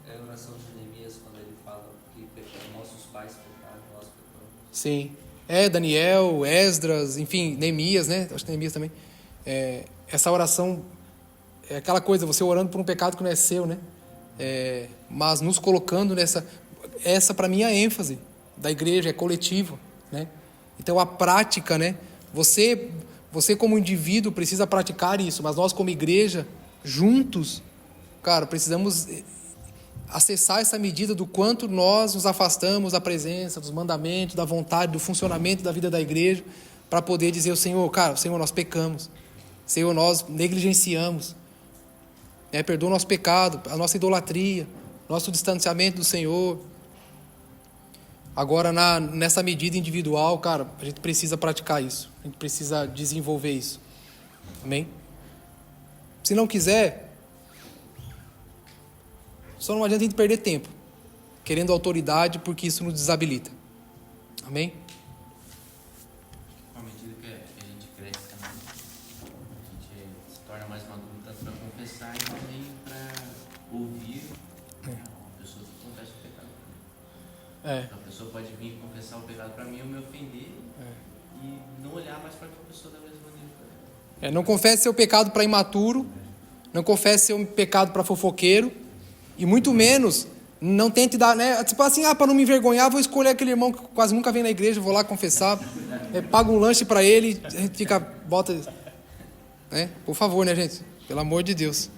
é a oração de Neemias quando ele fala que nossos pais pecaram, nós pecamos. Sim. Daniel, Esdras, enfim, Neemias, né? Acho que Neemias também. Essa oração é aquela coisa, você orando por um pecado que não é seu, né? Mas nos colocando nessa... Essa, para mim, é a ênfase da igreja, é coletiva, né? Então, a prática, né? Você como indivíduo precisa praticar isso, mas nós como igreja, juntos, cara, precisamos acessar essa medida do quanto nós nos afastamos da presença, dos mandamentos, da vontade, do funcionamento da vida da igreja, para poder dizer ao Senhor, cara, Senhor, nós pecamos. Senhor, nós negligenciamos. Perdoa o nosso pecado, a nossa idolatria, nosso distanciamento do Senhor. Agora, nessa medida individual, cara, a gente precisa praticar isso. A gente precisa desenvolver isso. Amém? Se não quiser, Só não adianta a gente perder tempo querendo autoridade, porque isso nos desabilita. Amém? À medida que a gente cresce também, a gente se torna mais maduro tanto para confessar e também para ouvir uma pessoa que confessa o pecado. A pessoa pode vir confessar o pecado para mim, eu me ofender e não olhar mais para aquela pessoa da mesma maneira. Não confesse seu pecado para imaturo, não confesse seu pecado para fofoqueiro, e muito menos não tente dar, né? Tipo assim, para não me envergonhar, vou escolher aquele irmão que quase nunca vem na igreja, vou lá confessar, pago um lanche para ele, a gente fica, bota, né? Por favor, né, gente? Pelo amor de Deus.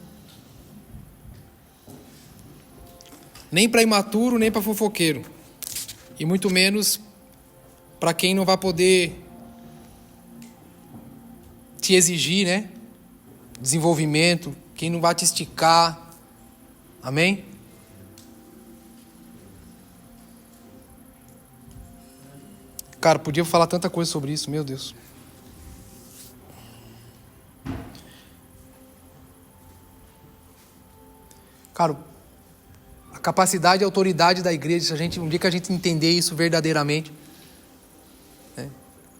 Nem para imaturo, nem para fofoqueiro, e muito menos para quem não vai poder te exigir, né? Desenvolvimento, quem não vai te esticar. Amém? Cara, podia falar tanta coisa sobre isso, meu Deus. Cara, a capacidade e a autoridade da igreja, se a gente, um dia que a gente entender isso verdadeiramente, né?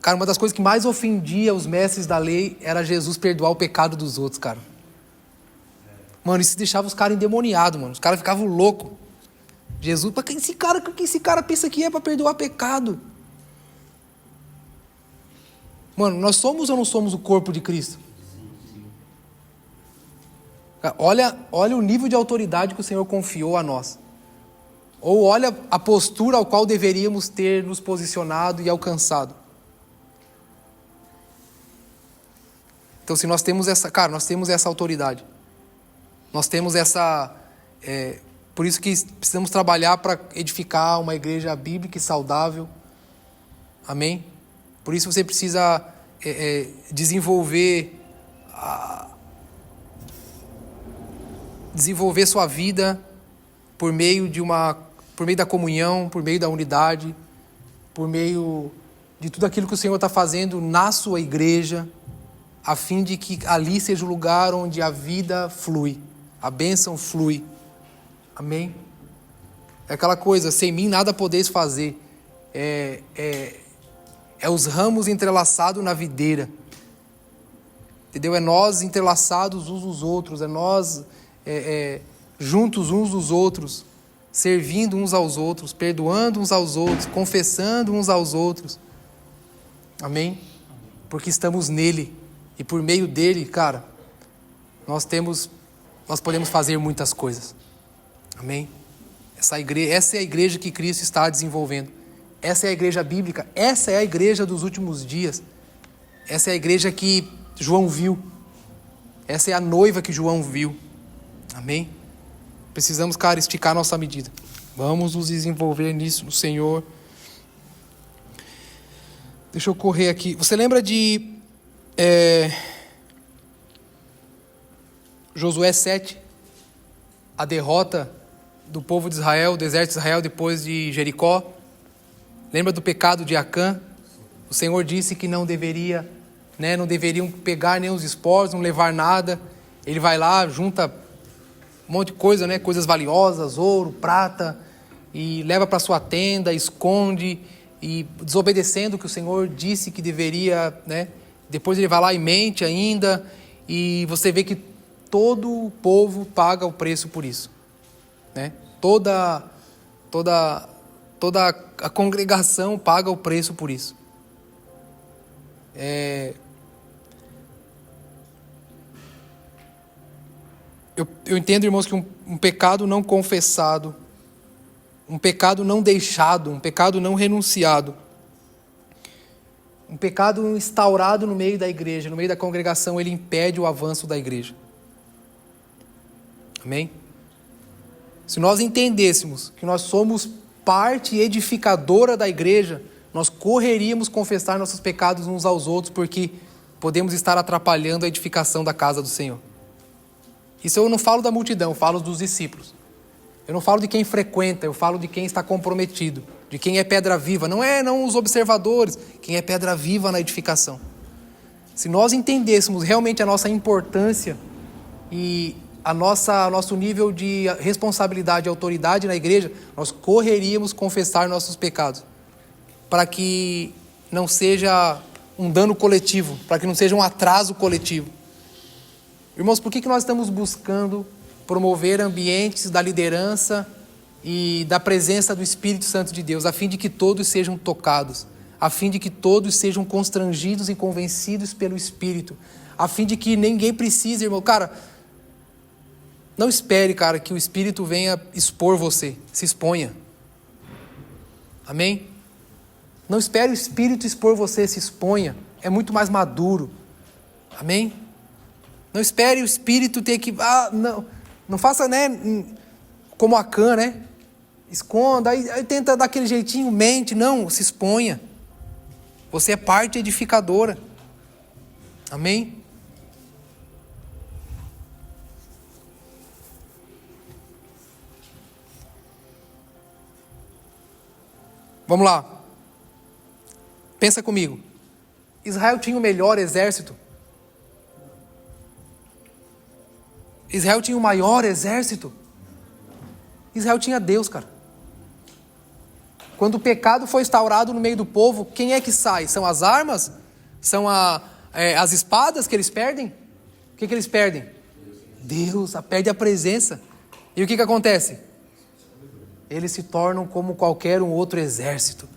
Cara, uma das coisas que mais ofendia os mestres da lei era Jesus perdoar o pecado dos outros, cara. Mano, isso deixava os caras endemoniados, mano. Os caras ficavam loucos. Jesus, para quem esse cara pensa que é para perdoar pecado? Mano, nós somos ou não somos o corpo de Cristo? Olha o nível de autoridade que o Senhor confiou a nós. Ou olha a postura ao qual deveríamos ter nos posicionado e alcançado. Então, se nós temos nós temos essa autoridade. Nós temos essa... por isso que precisamos trabalhar para edificar uma igreja bíblica e saudável. Amém? Por isso você precisa desenvolver sua vida por meio da comunhão, por meio da unidade, por meio de tudo aquilo que o Senhor está fazendo na sua igreja, a fim de que ali seja o lugar onde a vida flui, a bênção flui. Amém? É aquela coisa, sem mim nada podeis fazer. É os ramos entrelaçados na videira. Entendeu? É nós entrelaçados uns dos outros. É nós juntos uns dos outros. Servindo uns aos outros. Perdoando uns aos outros. Confessando uns aos outros. Amém? Porque estamos nele. E por meio dele, cara, nós podemos fazer muitas coisas. Amém? Essa é a igreja que Cristo está desenvolvendo. Essa é a igreja bíblica. Essa é a igreja dos últimos dias. Essa é a igreja que João viu. Essa é a noiva que João viu. Amém? Precisamos, cara, esticar nossa medida. Vamos nos desenvolver nisso no Senhor. Deixa eu correr aqui. Você lembra de Josué 7? A derrota do povo de Israel, o deserto de Israel depois de Jericó. Lembra do pecado de Acã? O Senhor disse que não deveriam pegar nem os esporos, não levar nada. Ele vai lá, junta um monte de coisa, né? Coisas valiosas, ouro, prata, e leva para sua tenda, esconde, e desobedecendo o que o Senhor disse que deveria, né? Depois ele vai lá e mente ainda, e você vê que todo o povo paga o preço por isso, né? Toda a congregação paga o preço por isso. Eu entendo, irmãos, que um pecado não confessado, um pecado não deixado, um pecado não renunciado, um pecado instaurado no meio da igreja, no meio da congregação, ele impede o avanço da igreja. Amém? Se nós entendêssemos que nós somos parte edificadora da igreja, nós correríamos confessar nossos pecados uns aos outros, porque podemos estar atrapalhando a edificação da casa do Senhor. Isso eu não falo da multidão, eu falo dos discípulos. Eu não falo de quem frequenta, eu falo de quem está comprometido, de quem é pedra viva. Não os observadores, quem é pedra viva na edificação. Se nós entendêssemos realmente a nossa importância e nosso nível de responsabilidade e autoridade na igreja, nós correríamos confessar nossos pecados, para que não seja um dano coletivo, para que não seja um atraso coletivo. Irmãos, por que nós estamos buscando promover ambientes da liderança e da presença do Espírito Santo de Deus, a fim de que todos sejam tocados, a fim de que todos sejam constrangidos e convencidos pelo Espírito, a fim de que ninguém precise, irmão, cara, não espere, cara, que o Espírito venha expor você, se exponha. Amém? Não espere o Espírito expor você, se exponha, é muito mais maduro. Amém? Não espere o Espírito ter que, não faça, né, como Acã, né? Esconda, aí tenta dar aquele jeitinho, mente. Não, se exponha. Você é parte edificadora. Amém? Vamos lá. Pensa comigo. Israel tinha o melhor exército? Israel tinha o maior exército? Israel tinha Deus, cara. Quando o pecado foi instaurado no meio do povo, quem é que sai? São as armas? São as espadas que eles perdem? O que eles perdem? Deus, perde a presença. E o que acontece? Eles se tornam como qualquer um outro exército.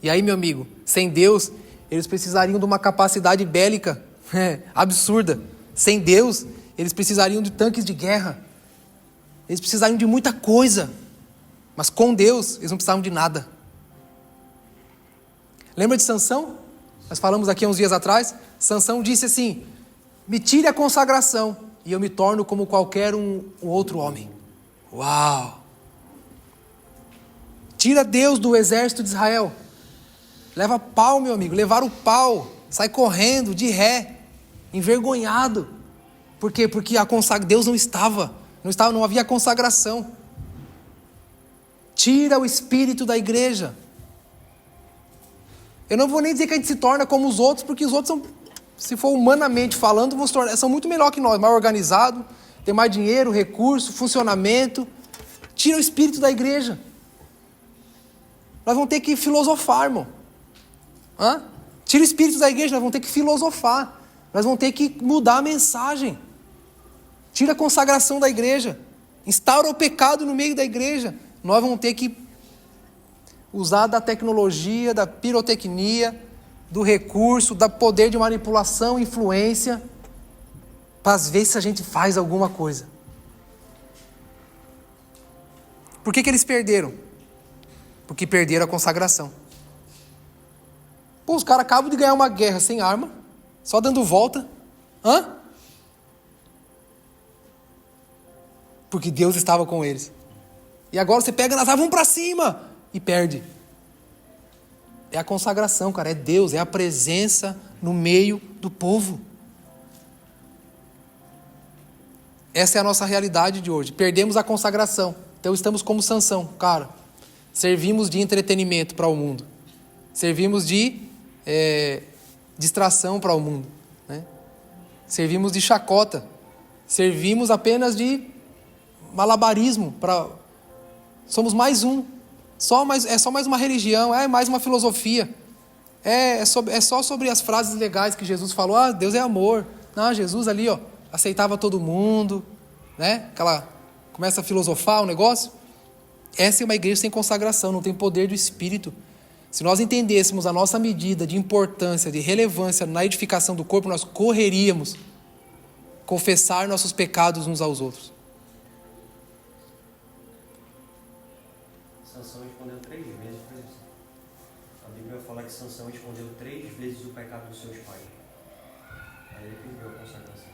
E aí, meu amigo, sem Deus, eles precisariam de uma capacidade bélica absurda. Sem Deus, eles precisariam de tanques de guerra. Eles precisariam de muita coisa. Mas com Deus, eles não precisavam de nada. Lembra de Sansão? Nós falamos aqui há uns dias atrás. Sansão disse assim: me tire a consagração e eu me torno como qualquer um outro homem. Uau! Tira Deus do exército de Israel. Leva pau, meu amigo. Levaram o pau. Sai correndo de ré. Envergonhado. Por quê? Porque Deus não havia consagração. Tira o espírito da igreja. Eu não vou nem dizer que a gente se torna como os outros, porque os outros são, se for humanamente falando, são muito melhor que nós, mais organizados, tem mais dinheiro, recurso, funcionamento. Tira o espírito da igreja. Nós vamos ter que filosofar, irmão. Tira o espírito da igreja, nós vamos ter que filosofar. Nós vamos ter que mudar a mensagem. Tira a consagração da igreja. Instaura o pecado no meio da igreja. Nós vamos ter que usar da tecnologia, da pirotecnia, do recurso, do poder de manipulação, influência, para ver se a gente faz alguma coisa. Por que eles perderam? Porque perderam a consagração. Os caras acabam de ganhar uma guerra sem arma, só dando volta. Porque Deus estava com eles. E agora você pega nas armas, vamos para cima, e perde. É a consagração, cara, é Deus, é a presença no meio do povo. Essa é a nossa realidade de hoje. Perdemos a consagração. Então estamos como Sansão, cara. Servimos de entretenimento para o mundo. Servimos de distração para o mundo. Né? Servimos de chacota. Servimos apenas de malabarismo. Somos mais um. É só mais uma religião, é mais uma filosofia. É só sobre as frases legais que Jesus falou. Deus é amor. Não, Jesus ali, aceitava todo mundo. Né? Começa a filosofar o negócio. Essa é uma igreja sem consagração, não tem poder do Espírito. Se nós entendêssemos a nossa medida de importância, de relevância na edificação do corpo, nós correríamos confessar nossos pecados uns aos outros. Sansão respondeu 3 vezes para isso. A Bíblia vai falar que Sansão respondeu 3 vezes o pecado dos seus pais. Aí ele perdeu a consagração.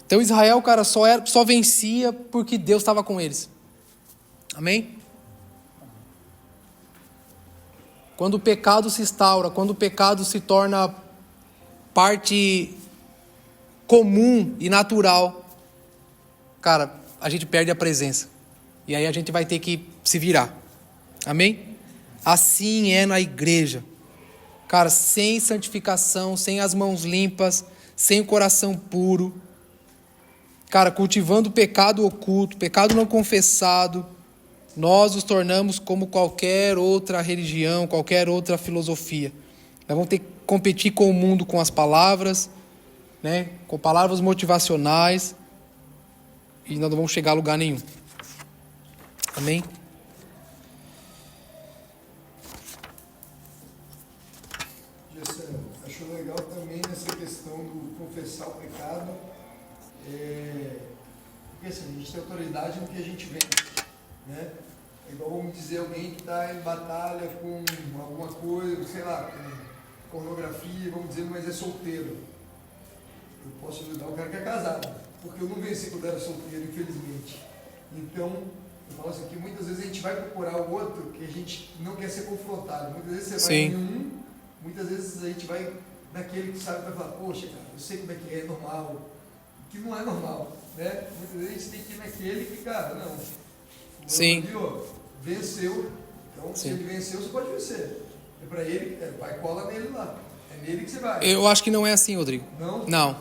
Então Israel, cara, só vencia porque Deus estava com eles. Amém? Quando o pecado se instaura, quando o pecado se torna parte comum e natural, cara, a gente perde a presença. E aí a gente vai ter que se virar. Amém? Assim é na igreja. cara, sem santificação, sem as mãos limpas, sem o coração puro, cara, cultivando o pecado oculto, pecado não confessado, nós nos tornamos como qualquer outra religião, qualquer outra filosofia. Nós vamos ter que competir com o mundo com as palavras, né? Com palavras motivacionais, e nós não vamos chegar a lugar nenhum. Amém? Acho legal também nessa questão do confessar o pecado, porque assim, a gente tem autoridade no que a gente vence, né? É igual, vamos dizer, alguém que está em batalha com alguma coisa, sei lá, com pornografia, vamos dizer, mas é solteiro. Eu posso ajudar o cara que é casado, porque eu não venci quando era solteiro, infelizmente. Então, eu falo assim, que muitas vezes a gente vai procurar o outro que a gente não quer ser confrontado. Muitas vezes você vai em um, muitas vezes a gente vai naquele que sabe, vai falar, poxa, cara, eu sei como é que é normal, que não é normal, né? Muitas vezes a gente tem que ir naquele que, cara, não. Sim. Viu? Venceu, então se ele venceu, você pode vencer. É para ele, vai cola nele lá. É nele que você vai. Eu acho que não é assim, Rodrigo. Não? Não.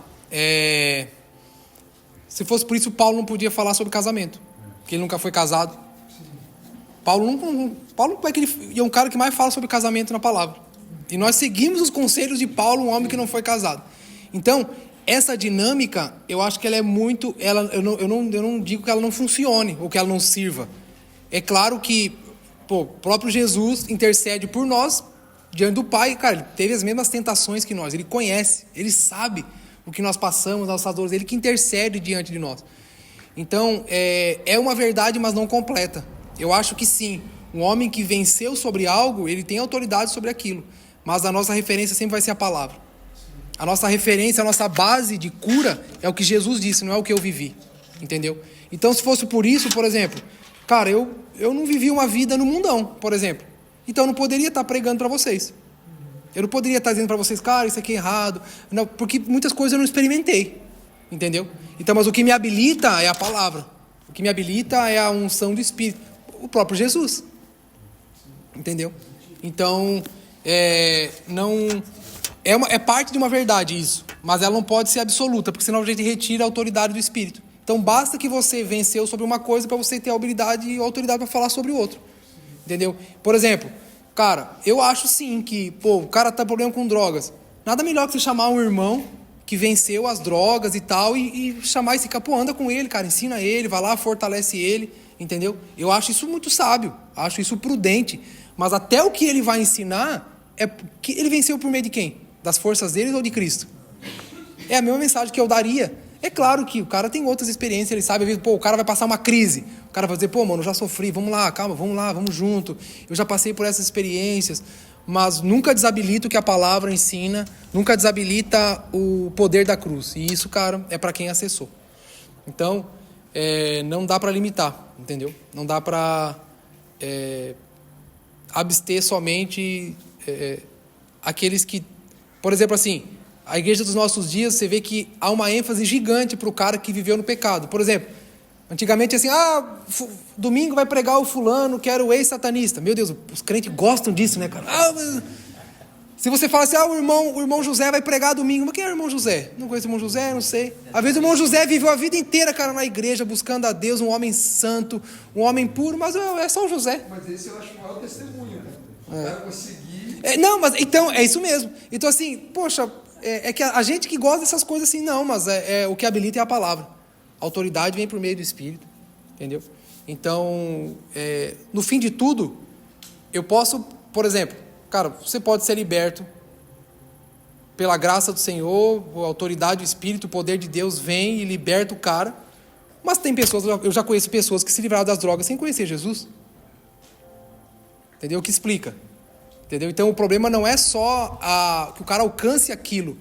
Se fosse por isso, Paulo não podia falar sobre casamento, porque ele nunca foi casado. Sim. Paulo é um cara que mais fala sobre casamento na palavra. E nós seguimos os conselhos de Paulo, um homem que não foi casado. Então, essa dinâmica, eu acho que ela é muito... eu não digo que ela não funcione ou que ela não sirva. É claro que o próprio Jesus intercede por nós diante do Pai. Cara, ele teve as mesmas tentações que nós. Ele conhece, ele sabe o que nós passamos, as nossas dores. Ele que intercede diante de nós. Então, é uma verdade, mas não completa. Eu acho que sim. Um homem que venceu sobre algo, ele tem autoridade sobre aquilo. Mas a nossa referência sempre vai ser a palavra. A nossa referência, a nossa base de cura é o que Jesus disse, não é o que eu vivi. Entendeu? Então, se fosse por isso, por exemplo... Cara, eu não vivi uma vida no mundão, por exemplo. Então eu não poderia estar pregando para vocês. Eu não poderia estar dizendo para vocês, cara, isso aqui é errado. Não, porque muitas coisas eu não experimentei. Entendeu? Então, mas o que me habilita é a palavra. O que me habilita é a unção do Espírito. O próprio Jesus. Entendeu? Então, é parte de uma verdade isso. Mas ela não pode ser absoluta, porque senão a gente retira a autoridade do Espírito. Então, basta que você venceu sobre uma coisa para você ter a habilidade e a autoridade para falar sobre o outro. Entendeu? Por exemplo, cara, eu acho sim que, o cara tá com problema com drogas. Nada melhor que você chamar um irmão que venceu as drogas e tal e chamar esse cara, anda com ele, cara, ensina ele, vai lá, fortalece ele, entendeu? Eu acho isso muito sábio, acho isso prudente. Mas até o que ele vai ensinar, que ele venceu por meio de quem? Das forças dele ou de Cristo? É a mesma mensagem que eu daria. É claro que o cara tem outras experiências, ele sabe, às vezes, o cara vai passar uma crise. O cara vai dizer, mano, eu já sofri, vamos lá, calma, vamos lá, vamos junto. Eu já passei por essas experiências. Mas nunca desabilita o que a palavra ensina, nunca desabilita o poder da cruz. E isso, cara, é para quem acessou. Então, não dá para limitar, entendeu? Não dá para abster somente aqueles que... Por exemplo, assim... A igreja dos nossos dias, você vê que há uma ênfase gigante para o cara que viveu no pecado. Por exemplo, antigamente assim, domingo vai pregar o fulano que era o ex-satanista. Meu Deus, os crentes gostam disso, né, cara? Se você fala assim, o irmão José vai pregar domingo. Mas quem é o irmão José? Não conheço o irmão José, não sei. Às vezes o irmão José viveu a vida inteira, cara, na igreja, buscando a Deus, um homem santo, um homem puro, mas é só o José. Mas esse eu acho o maior testemunho, cara. O cara conseguir... Não, mas então, é isso mesmo. Então assim, poxa... É que a gente que gosta dessas coisas assim, não, mas o que habilita é a palavra. A autoridade vem por meio do Espírito, entendeu? Então, no fim de tudo, eu posso, por exemplo, cara, você pode ser liberto pela graça do Senhor, a autoridade do Espírito, o poder de Deus vem e liberta o cara, mas tem pessoas, eu já conheço pessoas que se livraram das drogas sem conhecer Jesus, entendeu? O que explica? Entendeu? Então o problema não é só que o cara alcance aquilo.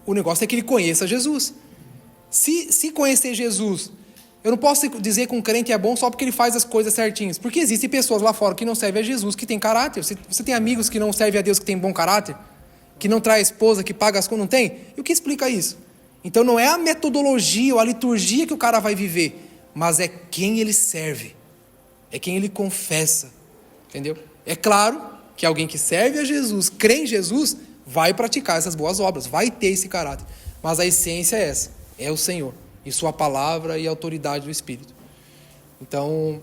O negócio é que ele conheça Jesus. Se conhecer Jesus, eu não posso dizer que um crente é bom só porque ele faz as coisas certinhas. Porque existem pessoas lá fora que não servem a Jesus, que tem caráter. Você tem amigos que não servem a Deus, que tem bom caráter? Que não traz esposa, que paga as contas, não tem? E o que explica isso? Então não é a metodologia ou a liturgia que o cara vai viver, mas é quem ele serve. É quem ele confessa. Entendeu? É claro que alguém que serve a Jesus, crê em Jesus, vai praticar essas boas obras, vai ter esse caráter. Mas a essência é essa, é o Senhor, e sua palavra e a autoridade do Espírito. Então,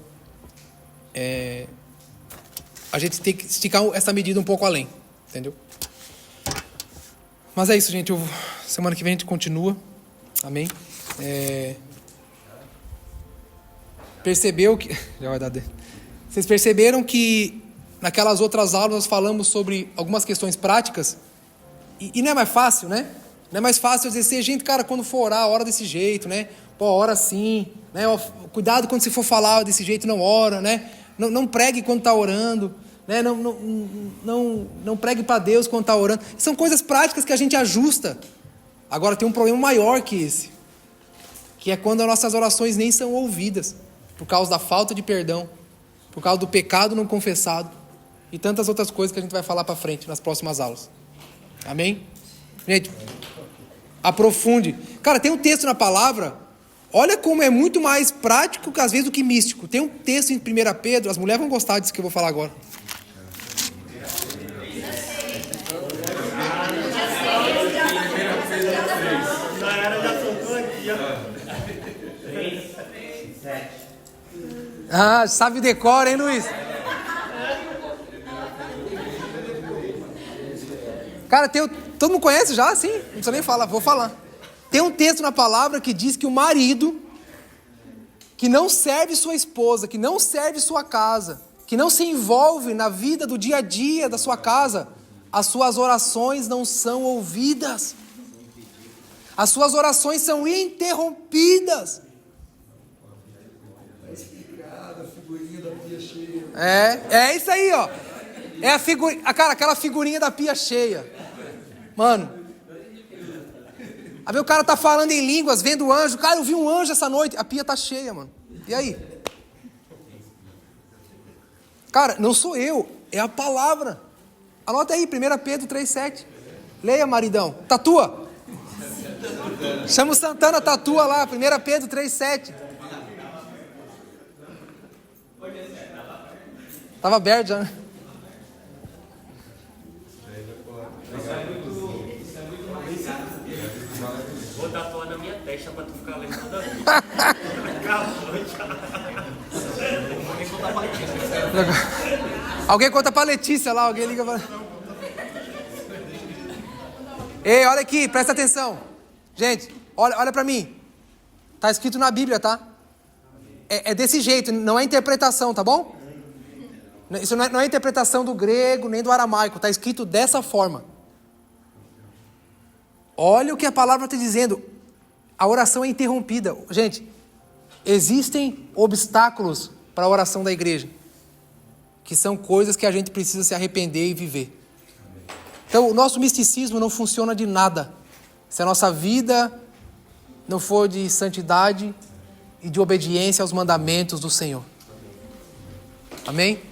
a gente tem que esticar essa medida um pouco além, entendeu? Mas é isso, gente. Semana que vem a gente continua. Amém? Percebeu que... Já vai dar dentro. Vocês perceberam que naquelas outras aulas nós falamos sobre algumas questões práticas? E não é mais fácil, né? Não é mais fácil eu dizer, gente, cara, quando for orar, ora desse jeito, né? Pô, ora assim, né? Cuidado quando você for falar desse jeito, não ora, né? Não pregue quando está orando, né? Não pregue para Deus quando está orando. São coisas práticas que a gente ajusta. Agora tem um problema maior que esse, que é quando as nossas orações nem são ouvidas, por causa da falta de perdão, por causa do pecado não confessado e tantas outras coisas que a gente vai falar para frente nas próximas aulas. Amém? Gente, aprofunde. Cara, tem um texto na palavra, olha como é muito mais prático, às vezes, do que místico. Tem um texto em 1 Pedro, as mulheres vão gostar disso que eu vou falar agora. Ah, sabe decora, hein, Luiz? Cara, todo mundo conhece já, sim? Não precisa nem falar, vou falar. Tem um texto na palavra que diz que o marido que não serve sua esposa, que não serve sua casa, que não se envolve na vida do dia a dia da sua casa, as suas orações não são ouvidas. As suas orações são interrompidas. É isso aí, ó. É cara, aquela figurinha da pia cheia. Mano. Aí o cara tá falando em línguas, vendo anjo. Cara, eu vi um anjo essa noite. A pia tá cheia, mano. E aí? Cara, não sou eu, é a palavra. Anota aí, 1 Pedro 3,7. Leia, maridão. Tatua. Chama o Santana, tatua lá, 1 Pedro 3,7. Tava aberto já, né? Vou tatuar na minha testa pra tu ficar lendo toda a vida. Alguém conta pra Letícia lá, alguém liga pra... Ei, olha aqui, presta atenção. Gente, olha pra mim. Tá escrito na Bíblia, tá? É desse jeito, não é interpretação, tá bom? Isso não é interpretação do grego, nem do aramaico. Está escrito dessa forma. Olha o que a palavra está dizendo. A oração é interrompida. Gente, existem obstáculos para a oração da igreja, que são coisas que a gente precisa se arrepender e viver. Então, o nosso misticismo não funciona de nada se a nossa vida não for de santidade e de obediência aos mandamentos do Senhor. Amém?